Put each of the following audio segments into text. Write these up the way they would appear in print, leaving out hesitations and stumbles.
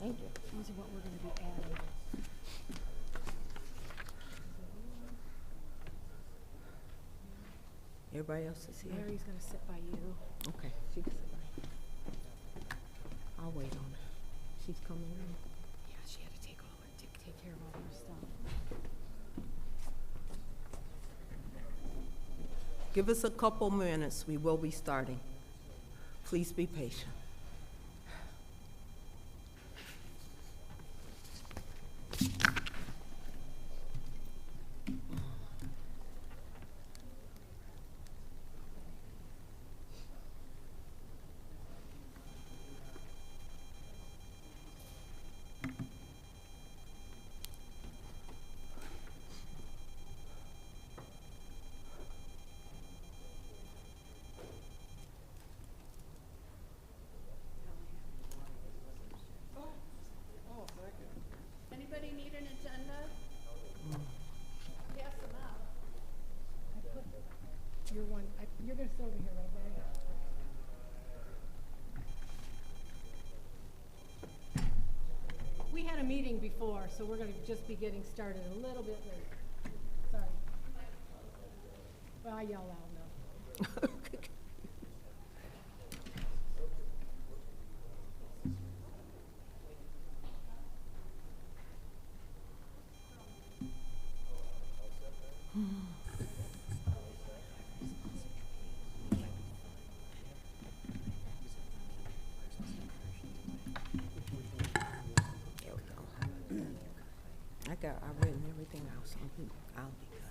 Thank you. These are what we're gonna be adding. Everybody else is here? Mary's gonna sit by you. Okay, she can sit right here. I'll wait on her. She's coming in. Yeah, she had to take care of all her stuff. Give us a couple minutes. We will be starting. Please be patient. Anybody need an agenda? Pass them out. I put your one, you're gonna sit over here, right, Mary? We had a meeting before, so we're gonna just be getting started a little bit late. Sorry. Well, I yell loud enough. There we go. I've written everything out, so I'll be good.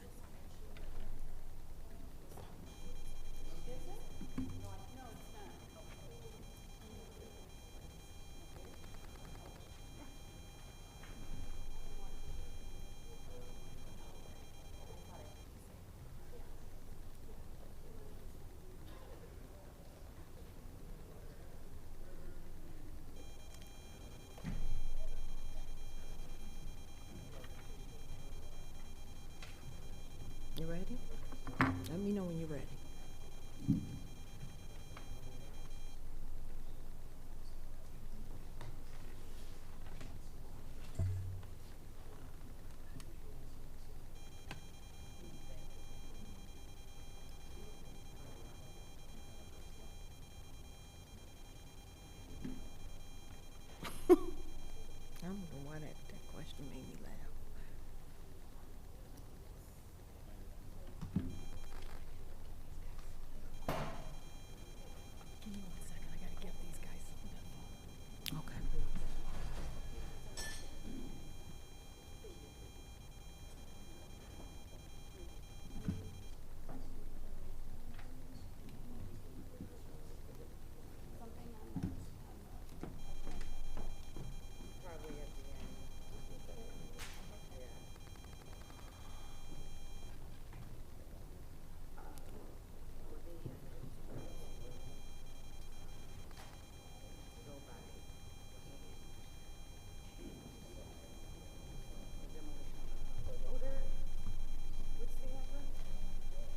You ready? Let me know when you're ready. I don't know why that question made me laugh. Give me 1 second, I gotta give these guys some info. Okay.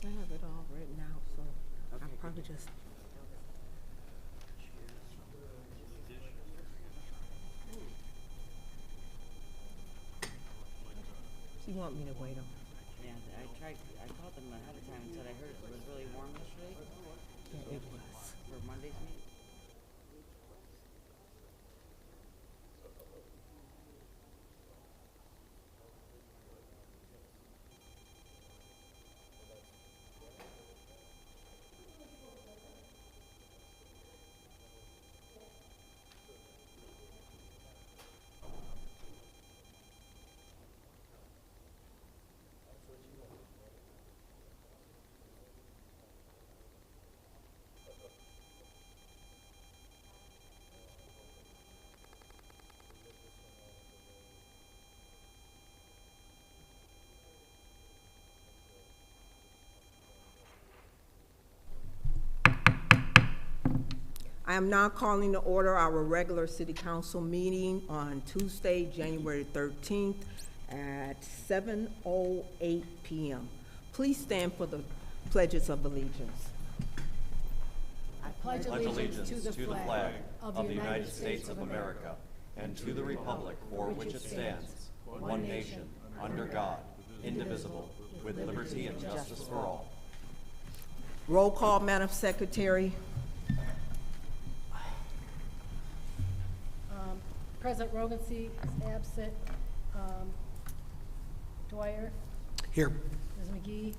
I have it all written out, so I'll probably just. She want me to wait on. Yeah, I called them ahead of time and said I heard it was really warm yesterday Yeah, it was. for Monday's meeting. I am now calling to order our regular city council meeting on Tuesday, January 13th at 7:08 p.m. Please stand for the pledges of allegiance. I pledge allegiance to the flag of the United States of America and to the republic for which it stands, one nation, under God, indivisible, with liberty and justice for all. Roll call, Madam Secretary. President Rogancy is absent. Dwyer, Here. Ms. McGee,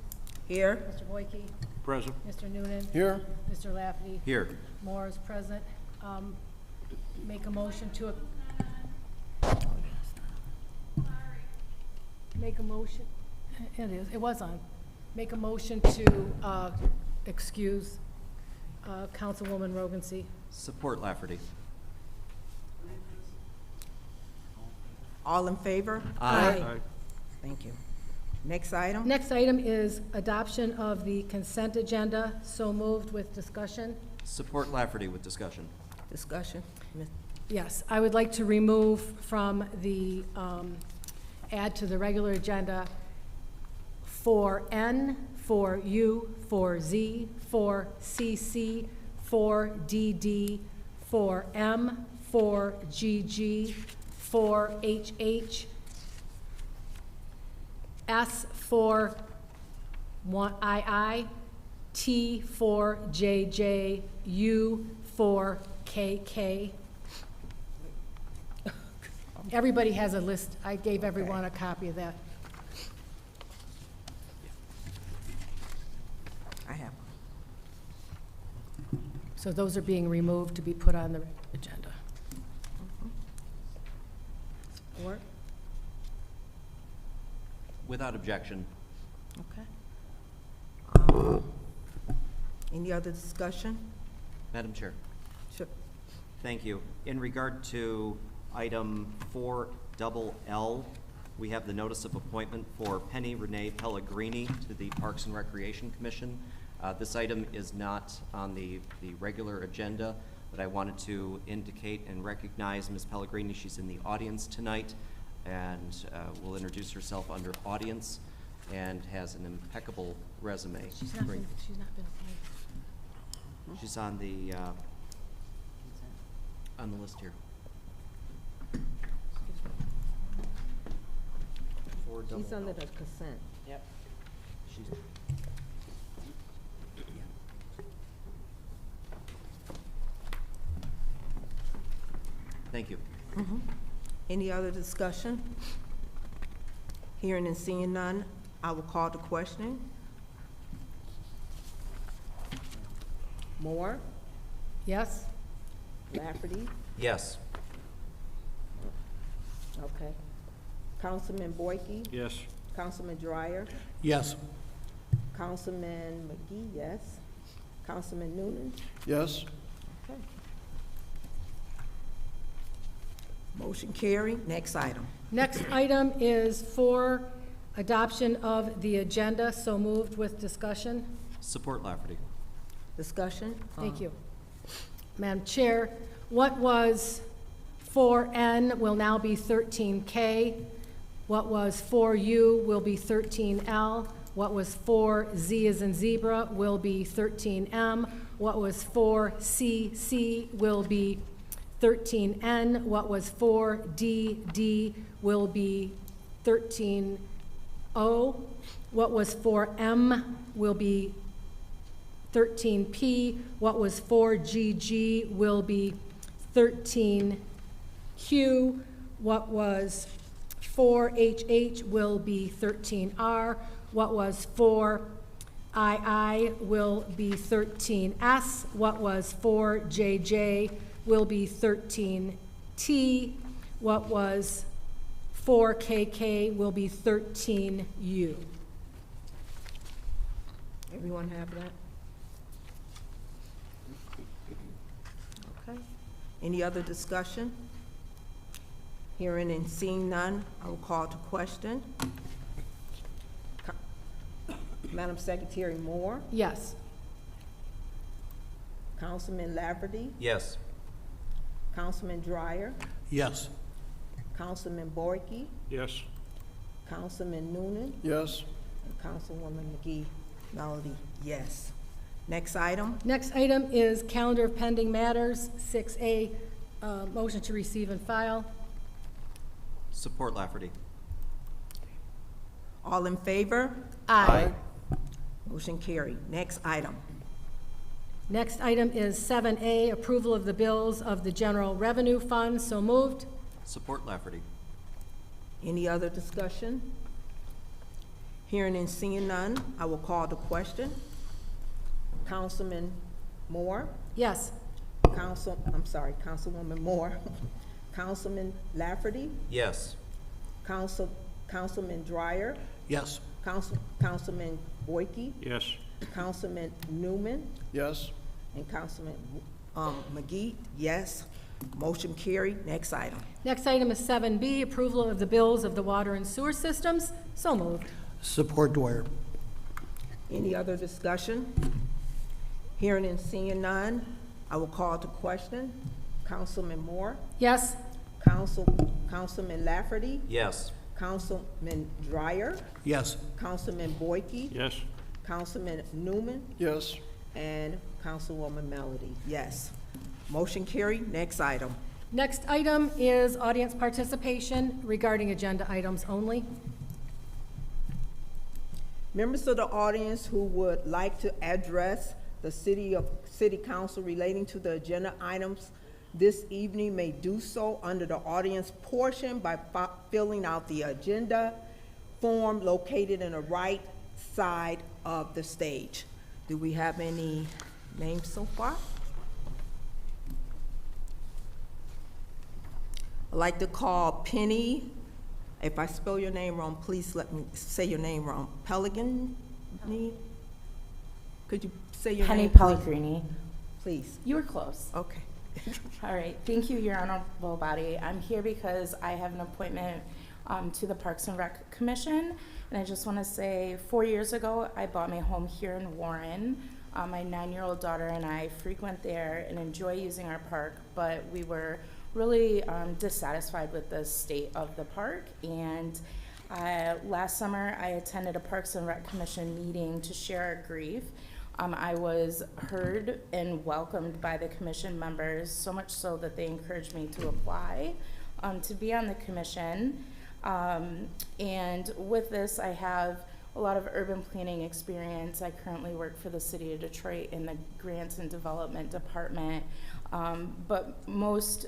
Here. Mr. Boyke, Present. Mr. Noonan, Here. Mr. Lafferty. Here. Moore is present. Make a motion to, make a motion, it was on. Make a motion to excuse Councilwoman Rogancy. Support Lafferty. All in favor? Aye. Thank you. Next item? Next item is adoption of the consent agenda. So moved with discussion. Support Lafferty with discussion. Discussion? Yes, I would like to remove from the, add to the regular agenda 4N, 4U, 4Z, 4CC, 4DD, 4M, 4GG, 4HH, S for II, T for JJ, U for KK. Everybody has a list. I gave everyone a copy of that. I have. So those are being removed to be put on the agenda. Support? Without objection. Okay. Any other discussion? Madam Chair. Sure. Thank you. In regard to item 4LL, we have the notice of appointment for Penny Renee Pellegrini to the Parks and Recreation Commission. This item is not on the regular agenda, but I wanted to indicate and recognize Ms. Pellegrini. She's in the audience tonight and will introduce herself under audience and has an impeccable resume. She's not been appointed. She's on the list here. She's under the consent. Yep. She's, thank you. Any other discussion? Hearing and seeing none, I will call the question. Moore? Yes? Lafferty? Yes. Okay. Councilman Boyke? Yes. Councilman Dwyer? Yes. Councilman McGee, yes. Councilman Noonan? Yes. Okay. Motion carried. Next item. Next item is for adoption of the agenda. So moved with discussion. Support Lafferty. Discussion? Thank you. Madam Chair, what was 4N will now be 13K. What was 4U will be 13L. What was 4Z as in zebra will be 13M. What was 4CC will be 13N. What was 4DD will be 13O. What was 4M will be 13P. What was 4GG will be 13Q. What was 4HH will be 13R. What was 4II will be 13S. What was 4JJ will be 13T. What was 4KK will be 13U. Everyone have that? Okay. Any other discussion? Hearing and seeing none, I will call to question. Madam Secretary Moore? Yes. Councilman Lafferty? Yes. Councilman Dwyer? Yes. Councilman Boyke? Yes. Councilman Noonan? Yes. And Councilwoman McGee Melody, yes. Next item? Next item is calendar of pending matters, 6A, Motion to receive and file. Support Lafferty. All in favor? Aye. Motion carried. Next item. Next item is 7A, approval of the bills of the General Revenue Fund. So moved. Support Lafferty. Any other discussion? Hearing and seeing none, I will call the question. Councilman Moore? Yes. Councilwoman Moore. Councilman Lafferty? Yes. Councilman Dreyer? Yes. Councilman Boyke? Yes. Councilman Newman? Yes. And Councilman McGee? Yes. Motion carried. Next item. Next item is 7B, approval of the bills of the water and sewer systems. So moved. Support Dwyer. Any other discussion? Hearing and seeing none, I will call to question. Councilman Moore? Yes. Councilman Lafferty? Yes. Councilman Dreyer? Yes. Councilman Boyke? Yes. Councilman Newman? Yes. And Councilwoman Melody? Yes. Motion carried. Next item. Next item is audience participation regarding agenda items only. Members of the audience who would like to address the city council relating to the agenda items this evening may do so under the audience portion by filling out the agenda form located in the right side of the stage. Do we have any names so far? I'd like to call Penny. If I spell your name wrong, please let me say your name wrong. Pellegrini? Could you say your Penny name? please? Pellegrini. Please. You were close. Okay. All right. Thank you, Your Honorable Body. I'm here because I have an appointment to the Parks and Rec Commission. And I just want to say 4 years ago, I bought my home here in Warren. My 9-year-old daughter and I frequent there and enjoy using our park, but we were really dissatisfied with the state of the park. And last summer, I attended a Parks and Rec Commission meeting to share our grief. I was heard and welcomed by the commission members, so much so that they encouraged me to apply to be on the commission. And with this, I have a lot of urban planning experience. I currently work for the City of Detroit in the Grants and Development Department. But most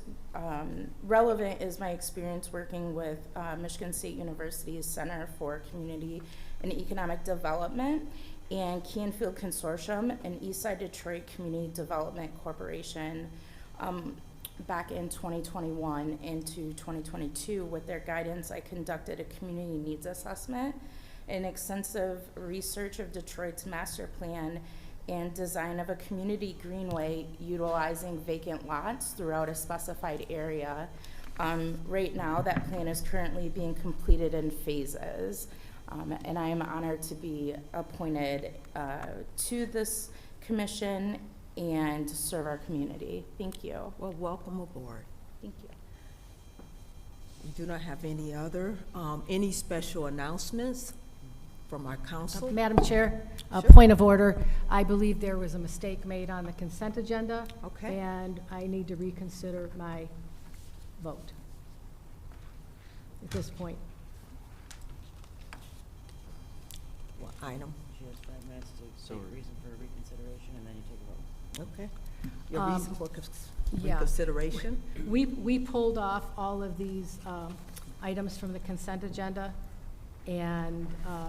relevant is my experience working with Michigan State University's Center for Community and Economic Development and Canfield Consortium and Eastside Detroit Community Development Corporation back in 2021 into 2022. With their guidance, I conducted a community needs assessment and extensive research of Detroit's master plan and design of a community greenway utilizing vacant lots throughout a specified area. Right now, that plan is currently being completed in phases. And I am honored to be appointed to this commission and to serve our community. Thank you. Well, welcome aboard. Thank you. We do not have any special announcements from our council. Madam Chair, a Sure. point of order. I believe there was a mistake made on the consent agenda. Okay. And I need to reconsider my vote at this point. What item? She has 5 minutes to So- state reason for reconsideration, and then you take a vote. Okay. Your reason for yeah. reconsideration? We pulled off all of these items from the consent agenda, and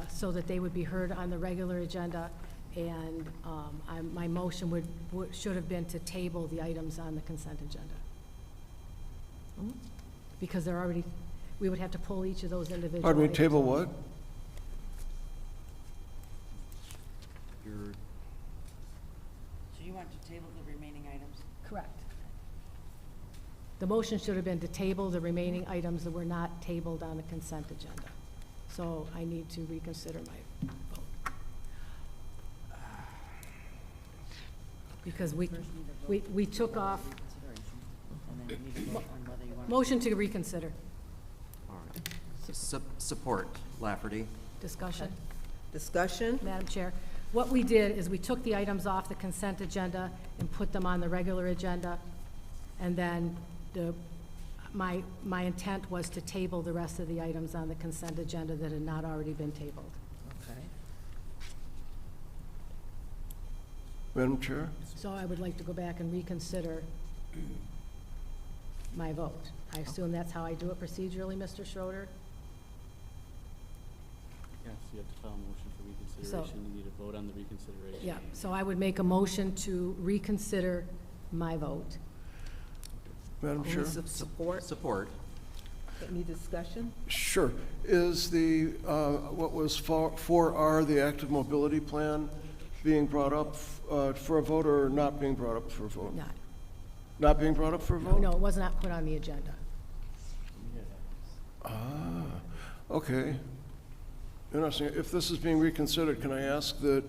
so that they would be heard on the regular agenda. And my motion should have been to table the items on the consent agenda. Because they're already, we would have to pull each of those individual Pardon me, items. table what? Your So you want to table the remaining items? Correct. The motion should have been to table the remaining items that were not tabled on the consent agenda. So I need to reconsider my vote. Because we took off, Reconsideration, and then you need to vote on whether you want to. motion to reconsider, all right. Support Lafferty. discussion. Discussion? Madam Chair, what we did is we took the items off the consent agenda and put them on the regular agenda, and then my intent was to table the rest of the items on the consent agenda that had not already been tabled. Okay. Madam Chair? So I would like to go back and reconsider my vote. I assume that's how I do it procedurally, Mr. Schroeder? Yes, you have to file a motion for reconsideration. You need to vote on the reconsideration. Yeah, so I would make a motion to reconsider my vote. Madam Chair? Any support? Support. Any discussion? Sure. Is the, what was 4R, the active mobility plan, being brought up for a vote or not being brought up for a vote? Not, Not being brought up for a vote? no, it was not put on the agenda. Ah, okay. Interesting. If this is being reconsidered, can I ask that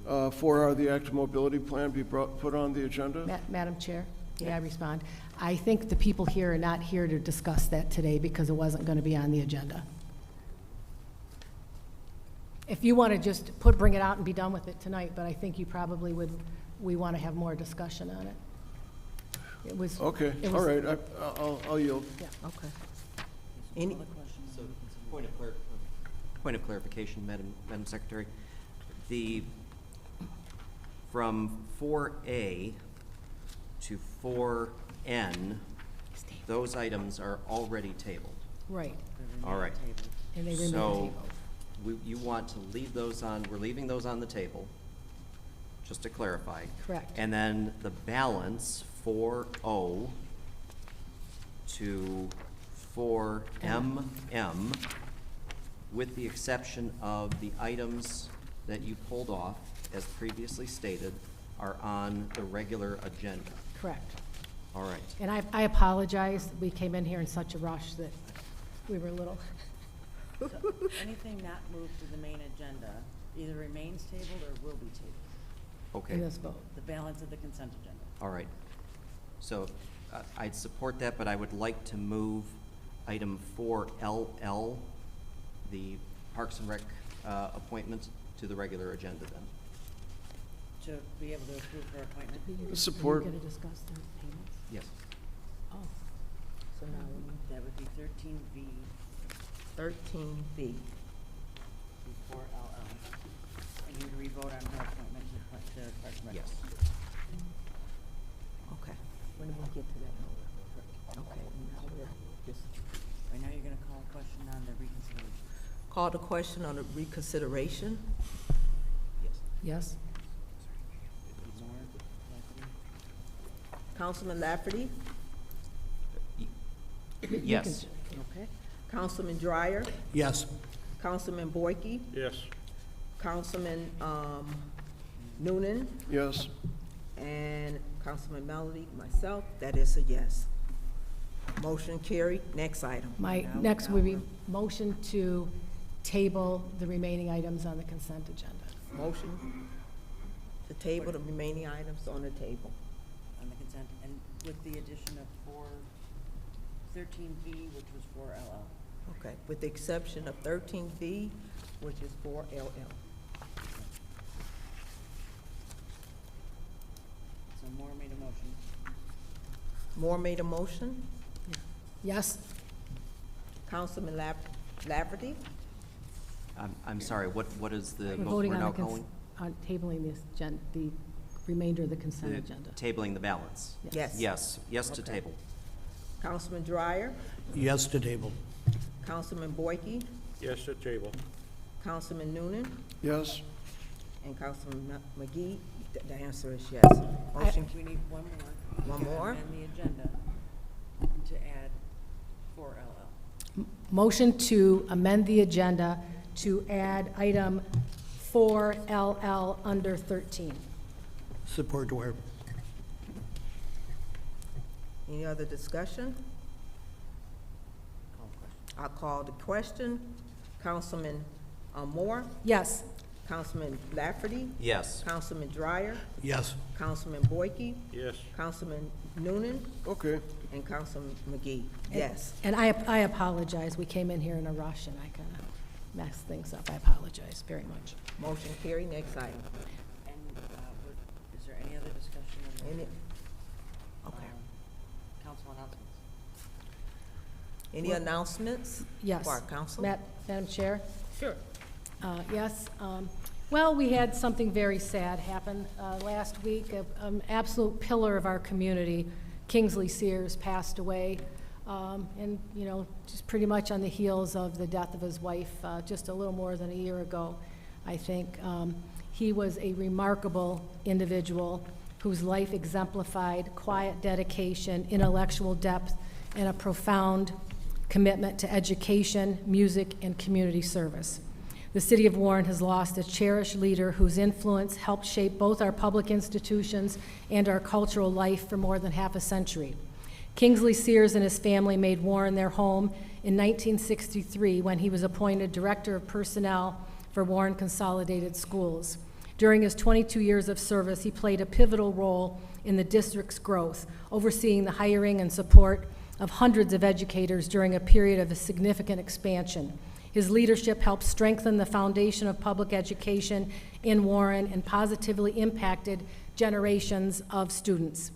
4R, the active mobility plan, be put on the agenda? Madam Chair, may I respond? I think the people here are not here to discuss that today because it wasn't going to be on the agenda. If you want to just bring it out and be done with it tonight, but I think you probably would, we want to have more discussion on it. It was. Okay, it all was- right, I'll yield. Yeah. Okay. Any, So, point of clarification, Madam Secretary. From 4A to 4N, those items are already tabled. Right, All right. and they remain So, tabled. you want to leave those on, we're leaving those on the table, just to clarify. Correct. And then the balance, 4O to 4MM, with the exception of the items that you pulled off, as previously stated, are on the regular agenda. Correct. All right. And I apologize, we came in here in such a rush that we were a little, So anything not moved to the main agenda either remains tabled or will be tabled. Okay. in this vote. The balance of the consent agenda. All right. So I'd support that, but I would like to move item 4LL, the Parks and Rec appointment, to the regular agenda then. To be able to approve her appointment, Support. Are you going to discuss the payments? Yes. Oh, so now that would be 13V 13B. before LL. And you would re-vote on her appointment to Parks and Rec. Yes. Okay. When do we get to that? Okay. Now we're just Right now, you're gonna call a question on the reconsideration. call the question on the reconsideration. Yes. yes? More, Lafferty? Councilman Lafferty? Yes. Okay. Councilman Dreyer? Yes. Councilman Boyke? Yes. Councilman Noonan? Yes. And Councilman Melody, myself, that is a yes. Motion carried. Next item. My, next would be motion to table the remaining items on the consent agenda. Motion to table the remaining items on the table. On the consent, and with the addition of 13V, which was 4LL. Okay, with the exception of 13V, which is 4LL. So Moore made a motion. Moore made a motion. Yes? Councilman Lafferty? I'm sorry, what is the We're motion voting we're on now the, calling? on tabling this, the remainder of the consent The agenda. Tabling the balance. Yes. Yes to Okay. table. Councilman Dreyer? Yes to table. Councilman Boyke? Yes to table. Councilman Noonan? Yes. And Councilman McGee? The answer is yes. I- Motion, We need one more. One more? And the agenda to add 4LL. Motion to amend the agenda to add item 4LL under 13. Support Dwyer. any other discussion? Call the question. I'll call the question. Councilman Moore? Yes. Councilman Lafferty? Yes. Councilman Dreyer? Yes. Councilman Boyke? Yes. Councilman Noonan? Okay. And Councilman McGee? Yes. And I apologize, we came in here in a rush and I kind of messed things up. I apologize very much. Motion carried. Next item. And is there any other discussion on the Any? Okay. council announcements? Any announcements? Yes. For our council? Madam Chair? Sure. Yes. Well, we had something very sad happen last week. An absolute pillar of our community, Kingsley Sears, passed away. And, you know, just pretty much on the heels of the death of his wife just a little more than a year ago, I think. He was a remarkable individual whose life exemplified quiet dedication, intellectual depth, and a profound commitment to education, music, and community service. The City of Warren has lost a cherished leader whose influence helped shape both our public institutions and our cultural life for more than half a century. Kingsley Sears and his family made Warren their home in 1963 when he was appointed Director of Personnel for Warren Consolidated Schools. During his 22 years of service, he played a pivotal role in the district's growth, overseeing the hiring and support of hundreds of educators during a period of a significant expansion. His leadership helped strengthen the foundation of public education in Warren and positively impacted generations of students.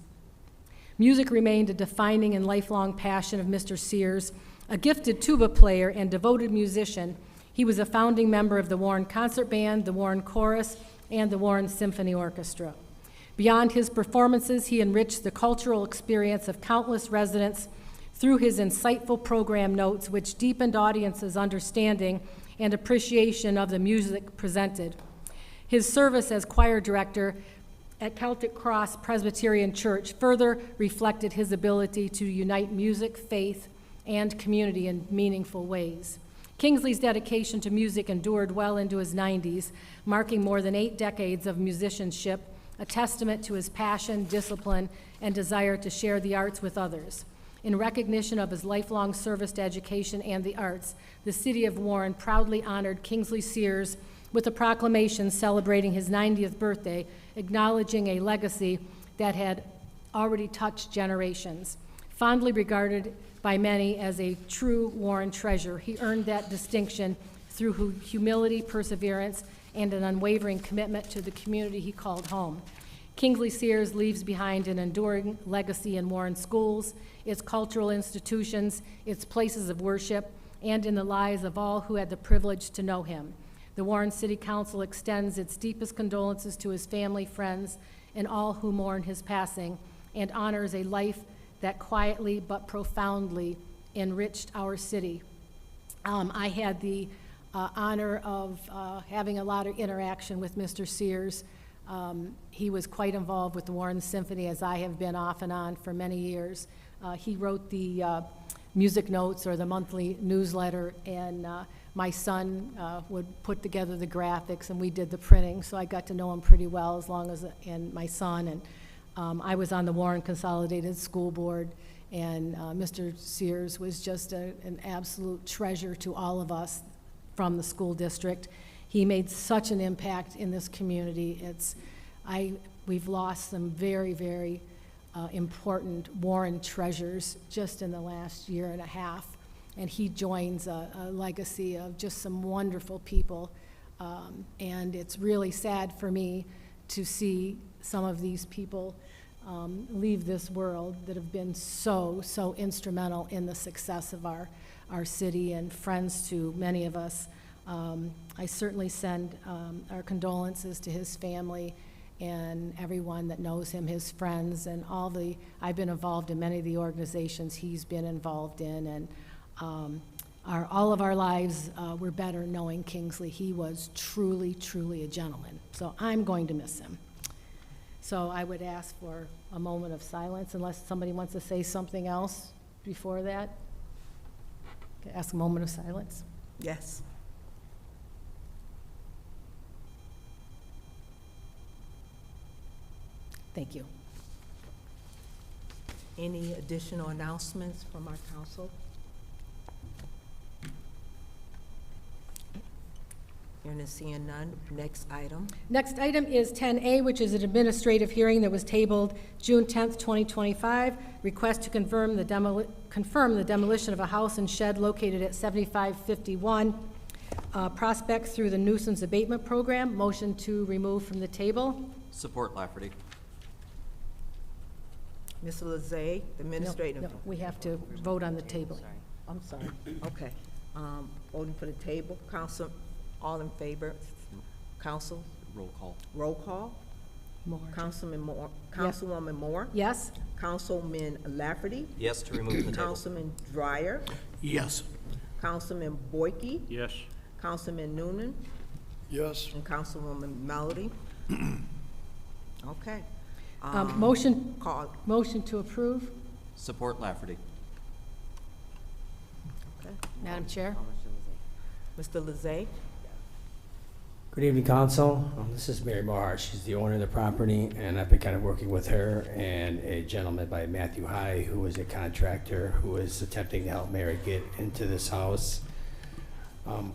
Music remained a defining and lifelong passion of Mr. Sears. A gifted tuba player and devoted musician, he was a founding member of the Warren Concert Band, the Warren Chorus, and the Warren Symphony Orchestra. Beyond his performances, he enriched the cultural experience of countless residents through his insightful program notes, which deepened audiences' understanding and appreciation of the music presented. His service as choir director at Celtic Cross Presbyterian Church further reflected his ability to unite music, faith, and community in meaningful ways. Kingsley's dedication to music endured well into his 90s, marking more than 8 decades of musicianship, a testament to his passion, discipline, and desire to share the arts with others. In recognition of his lifelong service to education and the arts, the City of Warren proudly honored Kingsley Sears with a proclamation celebrating his 90th birthday, acknowledging a legacy that had already touched generations. Fondly regarded by many as a true Warren treasure, he earned that distinction through humility, perseverance, and an unwavering commitment to the community he called home. Kingsley Sears leaves behind an enduring legacy in Warren schools, its cultural institutions, its places of worship, and in the lives of all who had the privilege to know him. The Warren City Council extends its deepest condolences to his family, friends, and all who mourn his passing, and honors a life that quietly but profoundly enriched our city. I had the honor of having a lot of interaction with Mr. Sears. He was quite involved with the Warren Symphony, as I have been off and on for many years. He wrote the music notes or the monthly newsletter, and my son would put together the graphics, and we did the printing, so I got to know him pretty well, and my son. And I was on the Warren Consolidated School Board, and Mr. Sears was just an absolute treasure to all of us from the school district. He made such an impact in this community. We've lost some very, very important Warren treasures just in the last year and a half, and he joins a legacy of just some wonderful people, and it's really sad for me to see some of these people leave this world that have been so instrumental in the success of our city and friends to many of us. I certainly send our condolences to his family and everyone that knows him, his friends, and I've been involved in many of the organizations he's been involved in, and all of our lives were better knowing Kingsley. He was truly, truly a gentleman, so I'm going to miss him. So I would ask for a moment of silence unless somebody wants to say something else before that. Ask a moment of silence. Yes. Thank you. Any additional announcements from our council? Hearing and seeing none. Next item. Next item is 10A, which is an administrative hearing that was tabled June 10th, 2025. Request to confirm the demolition of a house and shed located at 7551 Prospect through the nuisance abatement program. Motion to remove from the table. Support Lafferty. Ms. Lezay, the administrative. No, we have to vote on the table. I'm sorry, okay. Voting for the table, council, all in favor? Council, Roll call. roll call. More. Councilman Moore, Councilwoman Moore, Yes? Councilman Lafferty, Yes to remove from the table. Councilman Dreyer, Yes. Councilman Boyke, Yes. Councilman Noonan, Yes. and Councilwoman Melody. Okay. Motion, Call, motion to approve. Support Lafferty. okay. Madam Chair? Mr. Lezay, Good evening, council. This is Mary Moore. She's the owner of the property, and I've been kind of working with her and a gentleman by Matthew High, who is a contractor who is attempting to help Mary get into this house.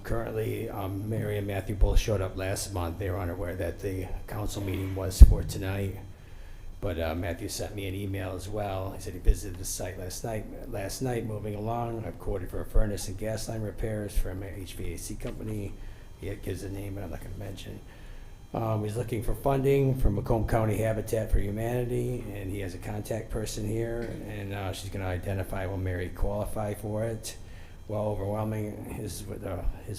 Currently, Mary and Matthew both showed up last month. They were unaware that the council meeting was for tonight. But Matthew sent me an email as well. He said he visited the site last night, moving along. I've quoted for a furnace and gas line repairs from an HVAC company. He gives a name, but I'm not going to mention. He's looking for funding from Macomb County Habitat for Humanity, and he has a contact person here, and she's going to identify will Mary qualify for it. While overwhelming his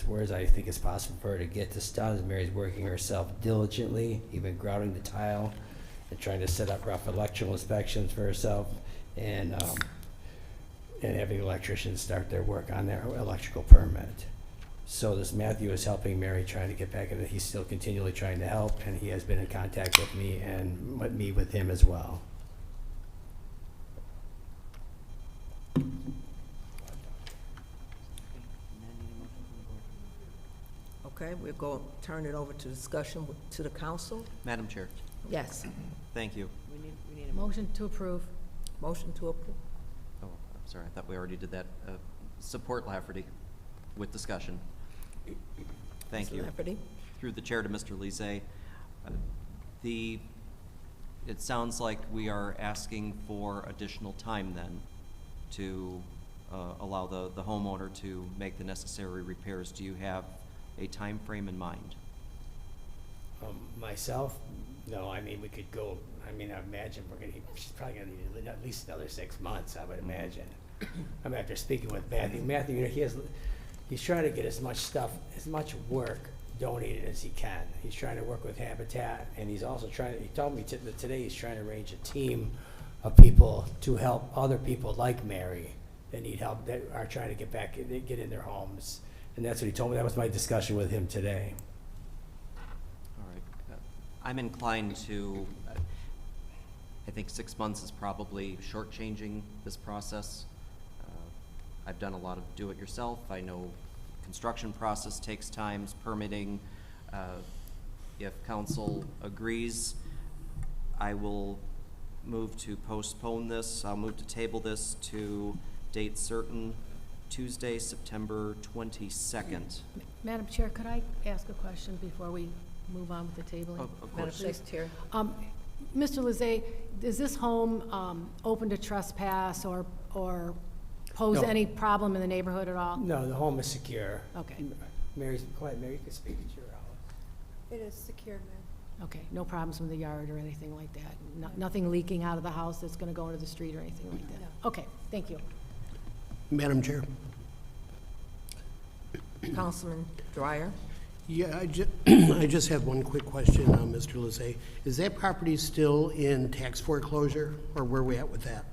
words, I think it's possible for her to get this done. Mary's working herself diligently, even grouting the tile and trying to set up rough electrical inspections for herself, and having electricians start their work on their electrical permit. So this Matthew is helping Mary trying to get back into, he's still continually trying to help, and he has been in contact with me and me with him as well. okay, we'll go, turn it over to discussion to the council. Madam Chair, Yes, thank you. We need a Motion to approve. motion to approve. Oh, I'm sorry, I thought we already did that. Support Lafferty with discussion. Thank Mr. you. Lafferty? Through the chair to Mr. Lezay. It sounds like we are asking for additional time then to allow the homeowner to make the necessary repairs. Do you have a time frame in mind? Myself, no, I mean, we could go, I mean, I imagine she's probably gonna need at least another 6 months, I would imagine. I'm after speaking with Matthew, you know, he's trying to get as much stuff, as much work donated as he can. He's trying to work with Habitat, and he's also he told me that today he's trying to arrange a team of people to help other people like Mary that need help, that are trying to get in their homes. And that's what he told me. That was my discussion with him today. All right. I'm inclined to, I think 6 months is probably shortchanging this process. I've done a lot of do-it-yourself. I know construction process takes time, permitting. If council agrees, I will move to postpone this. I'll move to table this to date certain, Tuesday, September 22nd. Madam Chair, could I ask a question before we move on with the tabling? Of Madam course. Secretary? Mr. Lezay, is this home open to trespass or pose No. any problem in the neighborhood at all? No, the home is secure. Okay, Mary, you can speak at your house. It is secure, ma'am. okay, no problems with the yard or anything like that? Nothing leaking out of the house that's gonna go into the street or anything like that? Okay, thank you. Madam Chair? Councilman Dreyer? Yeah, I just have one quick question, Mr. Lezay. Is that property still in tax foreclosure, or where are we at with that?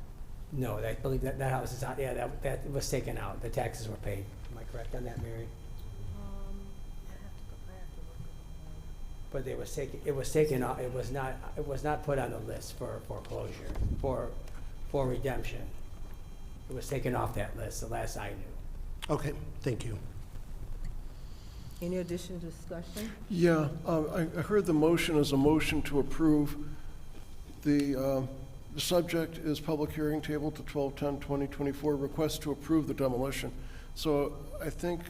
No, I believe that house is out, yeah, that was taken out. The taxes were paid. Am I correct on that, Mary? But it was taken out, it was not put on the list for foreclosure, for redemption. It was taken off that list, the last I knew. Okay, thank you. Any additional discussion? Yeah, I heard the motion as a motion to approve. The subject is public hearing table to 12/10/2024, request to approve the demolition. So I think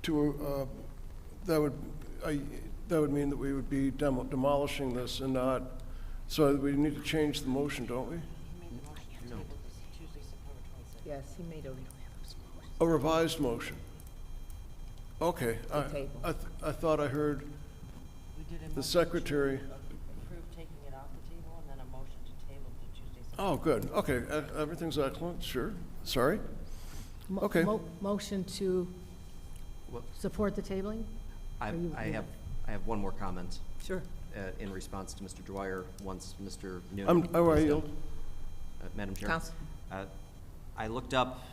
that would mean that we would be demolishing this and not, so we need to change the motion, don't we? No. Yes, he made A revised motion. Okay, The table. I thought I heard We did a the motion secretary. to approve taking it off the table, and then a motion to table to Tuesday. Oh, good, okay, everything's excellent, sure, sorry. Okay. Motion to What- support the tabling? I Are you- I have one more comment Sure. in response to Mr. Dwyer, once Mr. Noonan. I is done. yield. Madam Chair? Counsel. I looked up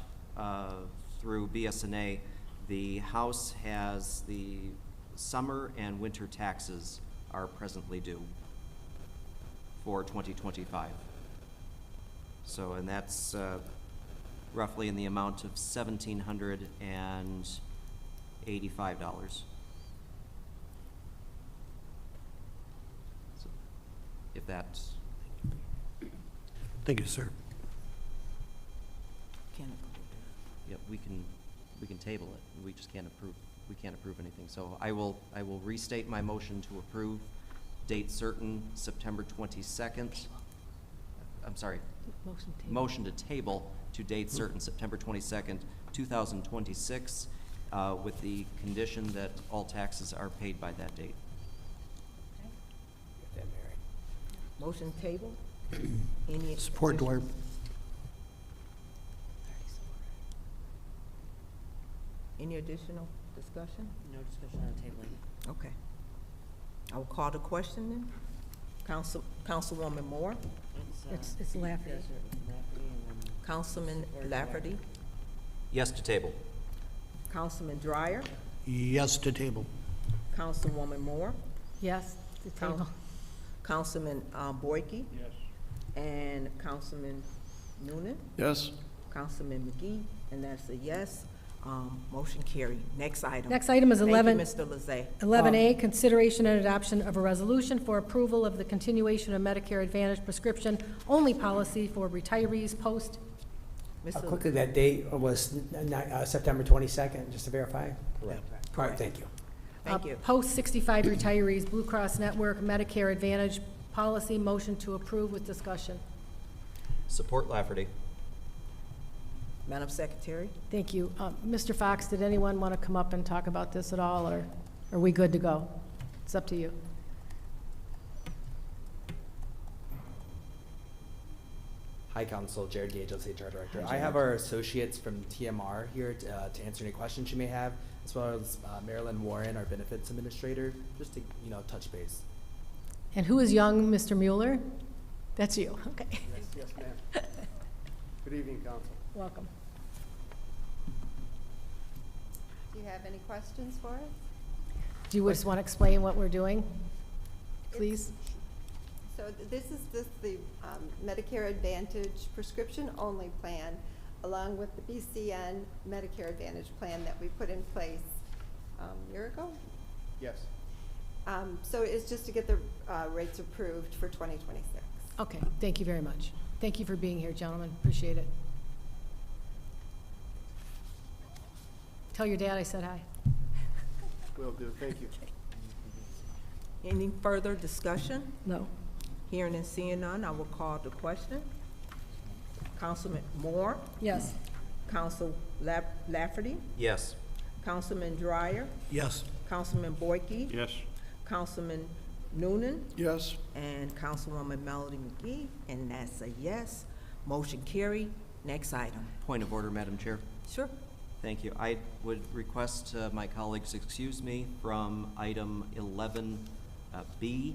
through BSNA, the House has the summer and winter taxes are presently due for 2025. So, and that's roughly in the amount of $1,785. So, if that's, Thank you, sir. yeah, we can table it. We just can't approve, we can't approve anything. So I will restate my motion to approve, date certain, September 22nd. I'm sorry, Motion table. motion to table to date certain, September 22nd, 2026, with the condition that all taxes are paid by that date. Get that, Mary. Motion table? Any? Support Dwyer. Any additional discussion? No discussion on tabling. Okay. I will call the question then. Councilwoman Moore, It's Lafferty. Yes, sir. Lafferty and then Councilman Lafferty, Yes to table. Councilman Dreyer, Yes to table. Councilwoman Moore, Yes, the Coun- table. Councilman Boyke. Yes. And Councilman Noonan, Yes? Councilman McGee, and that's a yes. Motion carried. Next item. Next item is 11. Thank you, Mr. Lezay. 11A, consideration and adoption of a resolution for approval of the continuation of Medicare Advantage prescription-only policy for retirees post. Mr. Quickly, that date was September 22nd, just to verify? Correct. Correct, thank you. Thank you. Post-65 retirees, Blue Cross Network Medicare Advantage policy, motion to approve with discussion. Support Lafferty. Madam Secretary? Thank you. Mr. Fox, did anyone want to come up and talk about this at all, or are we good to go? It's up to you. Hi, Council. Jared Gage, HR Director. I have our associates from TMR here to answer any questions you may have, as well as Marilyn Warren, our Benefits Administrator, just to, touch base. And who is young, Mr. Mueller? That's you, okay. Yes, ma'am. Good evening, Council. Welcome. Do you have any questions for us? Do you just want to explain what we're doing, please? So this is the Medicare Advantage prescription-only plan, along with the BCN Medicare Advantage plan that we put in place a year ago. Yes. So it's just to get the rates approved for 2026. Okay, thank you very much. Thank you for being here, gentlemen. Appreciate it. Tell your dad I said hi. Will do. Thank you. Any further discussion? No. Hearing and seeing none, I will call the question. Councilman Moore, Yes. Council Lafferty, Yes. Councilman Dreyer, Yes. Councilman Boyke, Yes. Councilman Noonan, Yes? and Councilwoman Melody McGee, and that's a yes. Motion carried. Next item. Point of order, Madam Chair. Sure. Thank you. I would request my colleagues excuse me from item 11B.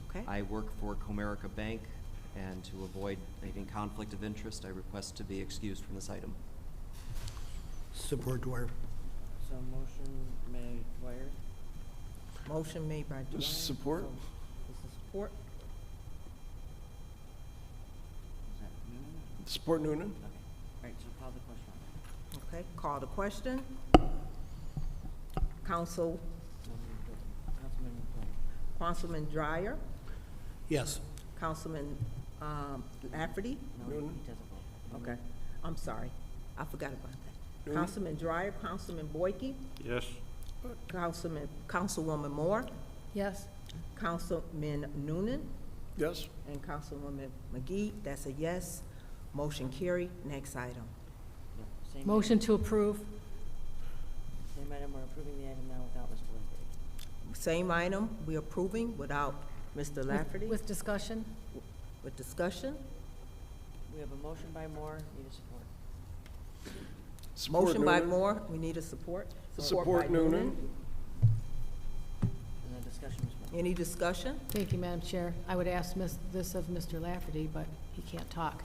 Okay. I work for Comerica Bank, and to avoid any conflict of interest, I request to be excused from this item. Support Dwyer. So motion made Dwyer. Motion made by Dwyer. Support? This is support. Is that Noonan? Support Noonan? Okay. All right, so call the question. Okay, call the question. Councilman Dreyer, Yes. Councilman Lafferty. No, he doesn't vote. Okay, I'm sorry. I forgot about that. Noonan. Councilman Dreyer, Councilman Boyke, Yes. Councilwoman Moore, Yes. Councilman Noonan, Yes? and Councilwoman McGee. That's a yes. Motion carried. Next item. Yep, same Motion to approve. item. Same item, we're approving the item now without Mr. Lafferty. Same item, we're approving without Mr. Lafferty. With discussion. With discussion. We have a motion by Moore, need a support. Support Motion by Noonan. Moore, we need a support. Support by Noonan. And the discussion was made. Any discussion? Thank you, Madam Chair. I would ask this of Mr. Lafferty, but he can't talk.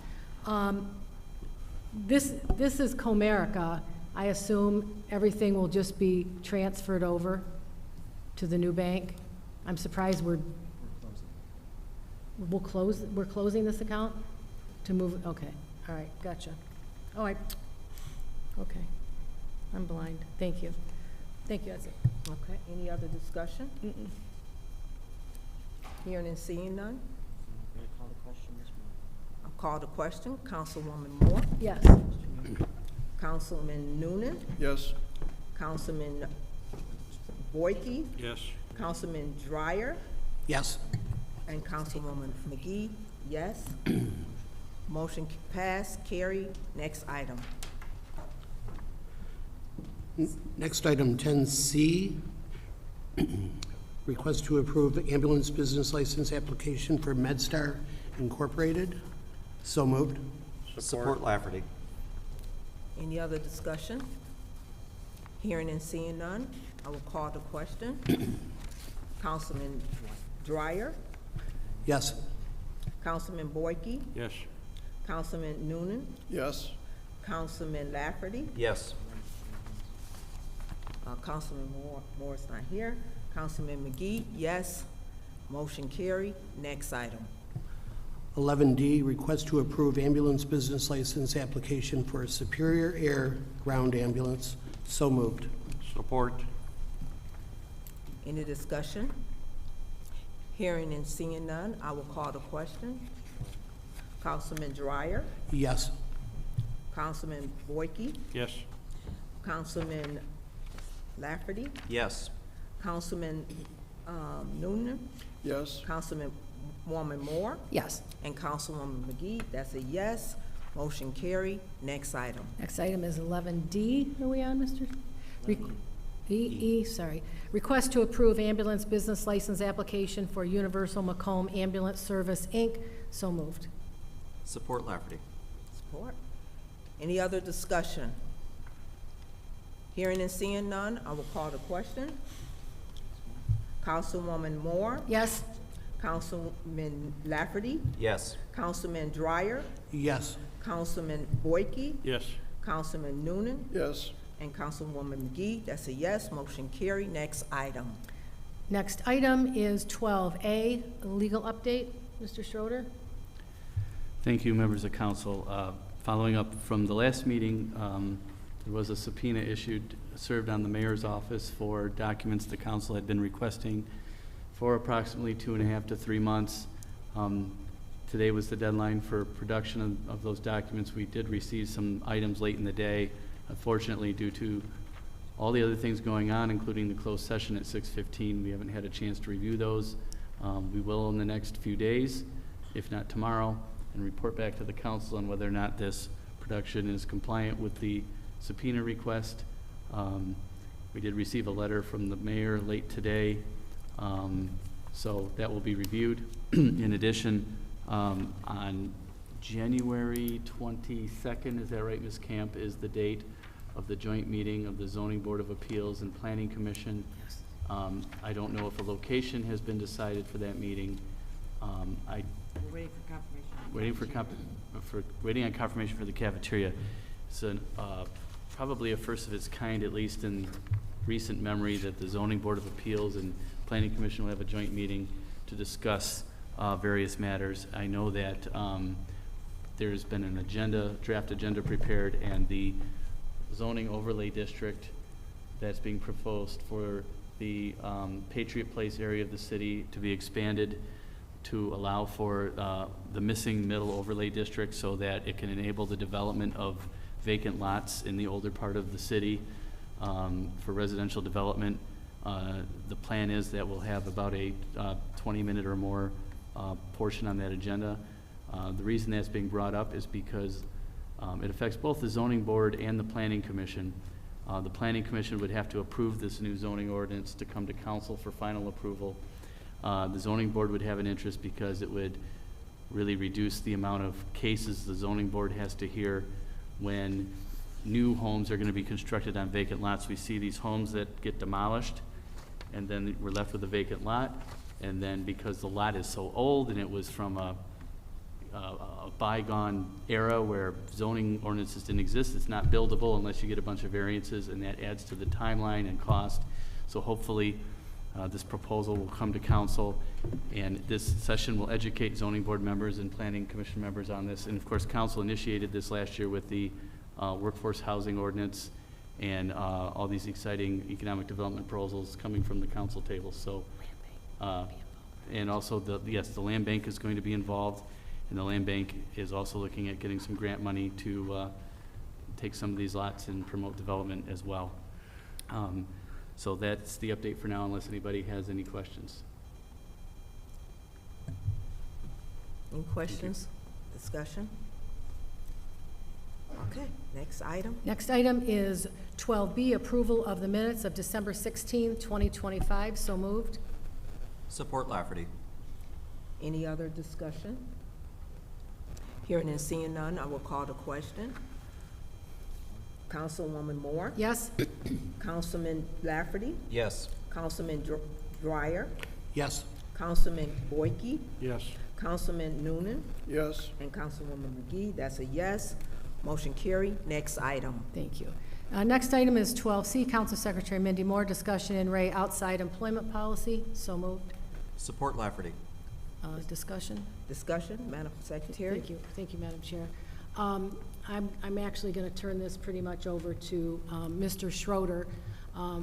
This is Comerica. I assume everything will just be transferred over to the new bank? I'm surprised we're closing this account to move, okay, all right, gotcha. All right, okay. I'm blind. Thank you. Thank you, that's it. Okay, any other discussion? Hearing and seeing none, May I call the question, Ms. Moore? I'll call the question. Councilwoman Moore, Yes. Councilman Noonan, Yes. Councilman Boyke, Yes. Councilman Dreyer, Yes. and Councilwoman McGee, yes. Motion passed, carried. Next item. Next item, 10C, request to approve ambulance business license application for MedStar Incorporated. So moved. Support Lafferty. Any other discussion? Hearing and seeing none, I will call the question. Councilman Dreyer, Yes. Councilman Boyke, Yes. Councilman Noonan, Yes. Councilman Lafferty, Yes. Councilman Moore's not here, Councilman McGee, yes. Motion carried. Next item. 11D, request to approve ambulance business license application for a Superior Air Ground Ambulance. So moved. Support. Any discussion? Hearing and seeing none, I will call the question. Councilman Dreyer, Yes. Councilman Boyke, Yes. Councilman Lafferty, Yes. Councilman Noonan, Yes. Councilwoman Moore, Yes. and Councilwoman McGee. That's a yes. Motion carried. Next item. Next item is 11D. Are we on, Mr.? Sorry. Request to approve ambulance business license application for Universal Macomb Ambulance Service, Inc. So moved. Support Lafferty. Support. Any other discussion? Hearing and seeing none, I will call the question. Councilwoman Moore, Yes. Councilman Lafferty, Yes. Councilman Dreyer, Yes. Councilman Boyke, Yes. Councilman Noonan, Yes. and Councilwoman McGee. That's a yes. Motion carried. Next item. Next item is 12A, legal update. Mr. Schroeder? Thank you, members of council. Following up from the last meeting, there was a subpoena served on the mayor's office for documents the council had been requesting for approximately 2.5 to 3 months. Today was the deadline for production of those documents. We did receive some items late in the day. Unfortunately, due to all the other things going on, including the closed session at 6:15, we haven't had a chance to review those. We will in the next few days, if not tomorrow, and report back to the council on whether or not this production is compliant with the subpoena request. We did receive a letter from the mayor late today, so that will be reviewed. In addition, on January 22nd, is that right, Ms. Camp, is the date of the joint meeting of the Zoning Board of Appeals and Planning Commission. Yes. I don't know if a location has been decided for that meeting. We're waiting for confirmation. Waiting on confirmation for the cafeteria. It's probably a first of its kind, at least in recent memory, that the Zoning Board of Appeals and Planning Commission will have a joint meeting to discuss various matters. I know that there's been an draft agenda prepared, and the zoning overlay district that's being proposed for the Patriot Place area of the city to be expanded to allow for the missing middle overlay district so that it can enable the development of vacant lots in the older part of the city for residential development. The plan is that we'll have about a 20-minute or more portion on that agenda. The reason that's being brought up is because it affects both the zoning board and the planning commission. The planning commission would have to approve this new zoning ordinance to come to council for final approval. The zoning board would have an interest because it would really reduce the amount of cases the zoning board has to hear when new homes are gonna be constructed on vacant lots. We see these homes that get demolished, and then we're left with a vacant lot. And then because the lot is so old and it was from a bygone era where zoning ordinances didn't exist, it's not buildable unless you get a bunch of variances, and that adds to the timeline and cost. So hopefully, this proposal will come to council, and this session will educate zoning board members and planning commission members on this. And of course, council initiated this last year with the workforce housing ordinance and all these exciting economic development proposals coming from the council table. So, and also the land bank is going to be involved, and the land bank is also looking at getting some grant money to take some of these lots and promote development as well. So that's the update for now, unless anybody has any questions. Any questions, discussion? Okay, next item. Next item is 12B, approval of the minutes of December 16, 2025. So moved. Support Lafferty. Any other discussion? Hearing and seeing none, I will call the question. Councilwoman Moore? Yes? Councilman Lafferty? Yes. Councilman Dwyer? Yes. Councilman Boyke? Yes. Councilman Noonan? Yes. And Councilwoman McGee, that's a yes. Motion carried. Next item. Thank you. Next item is 12C, Council Secretary Mindy Moore, discussion in Ray outside employment policy. So moved. Support Lafferty. Discussion? Discussion, Madam Secretary? Thank you. Thank you, Madam Chair. I'm actually going to turn this pretty much over to Mr. Schroeder.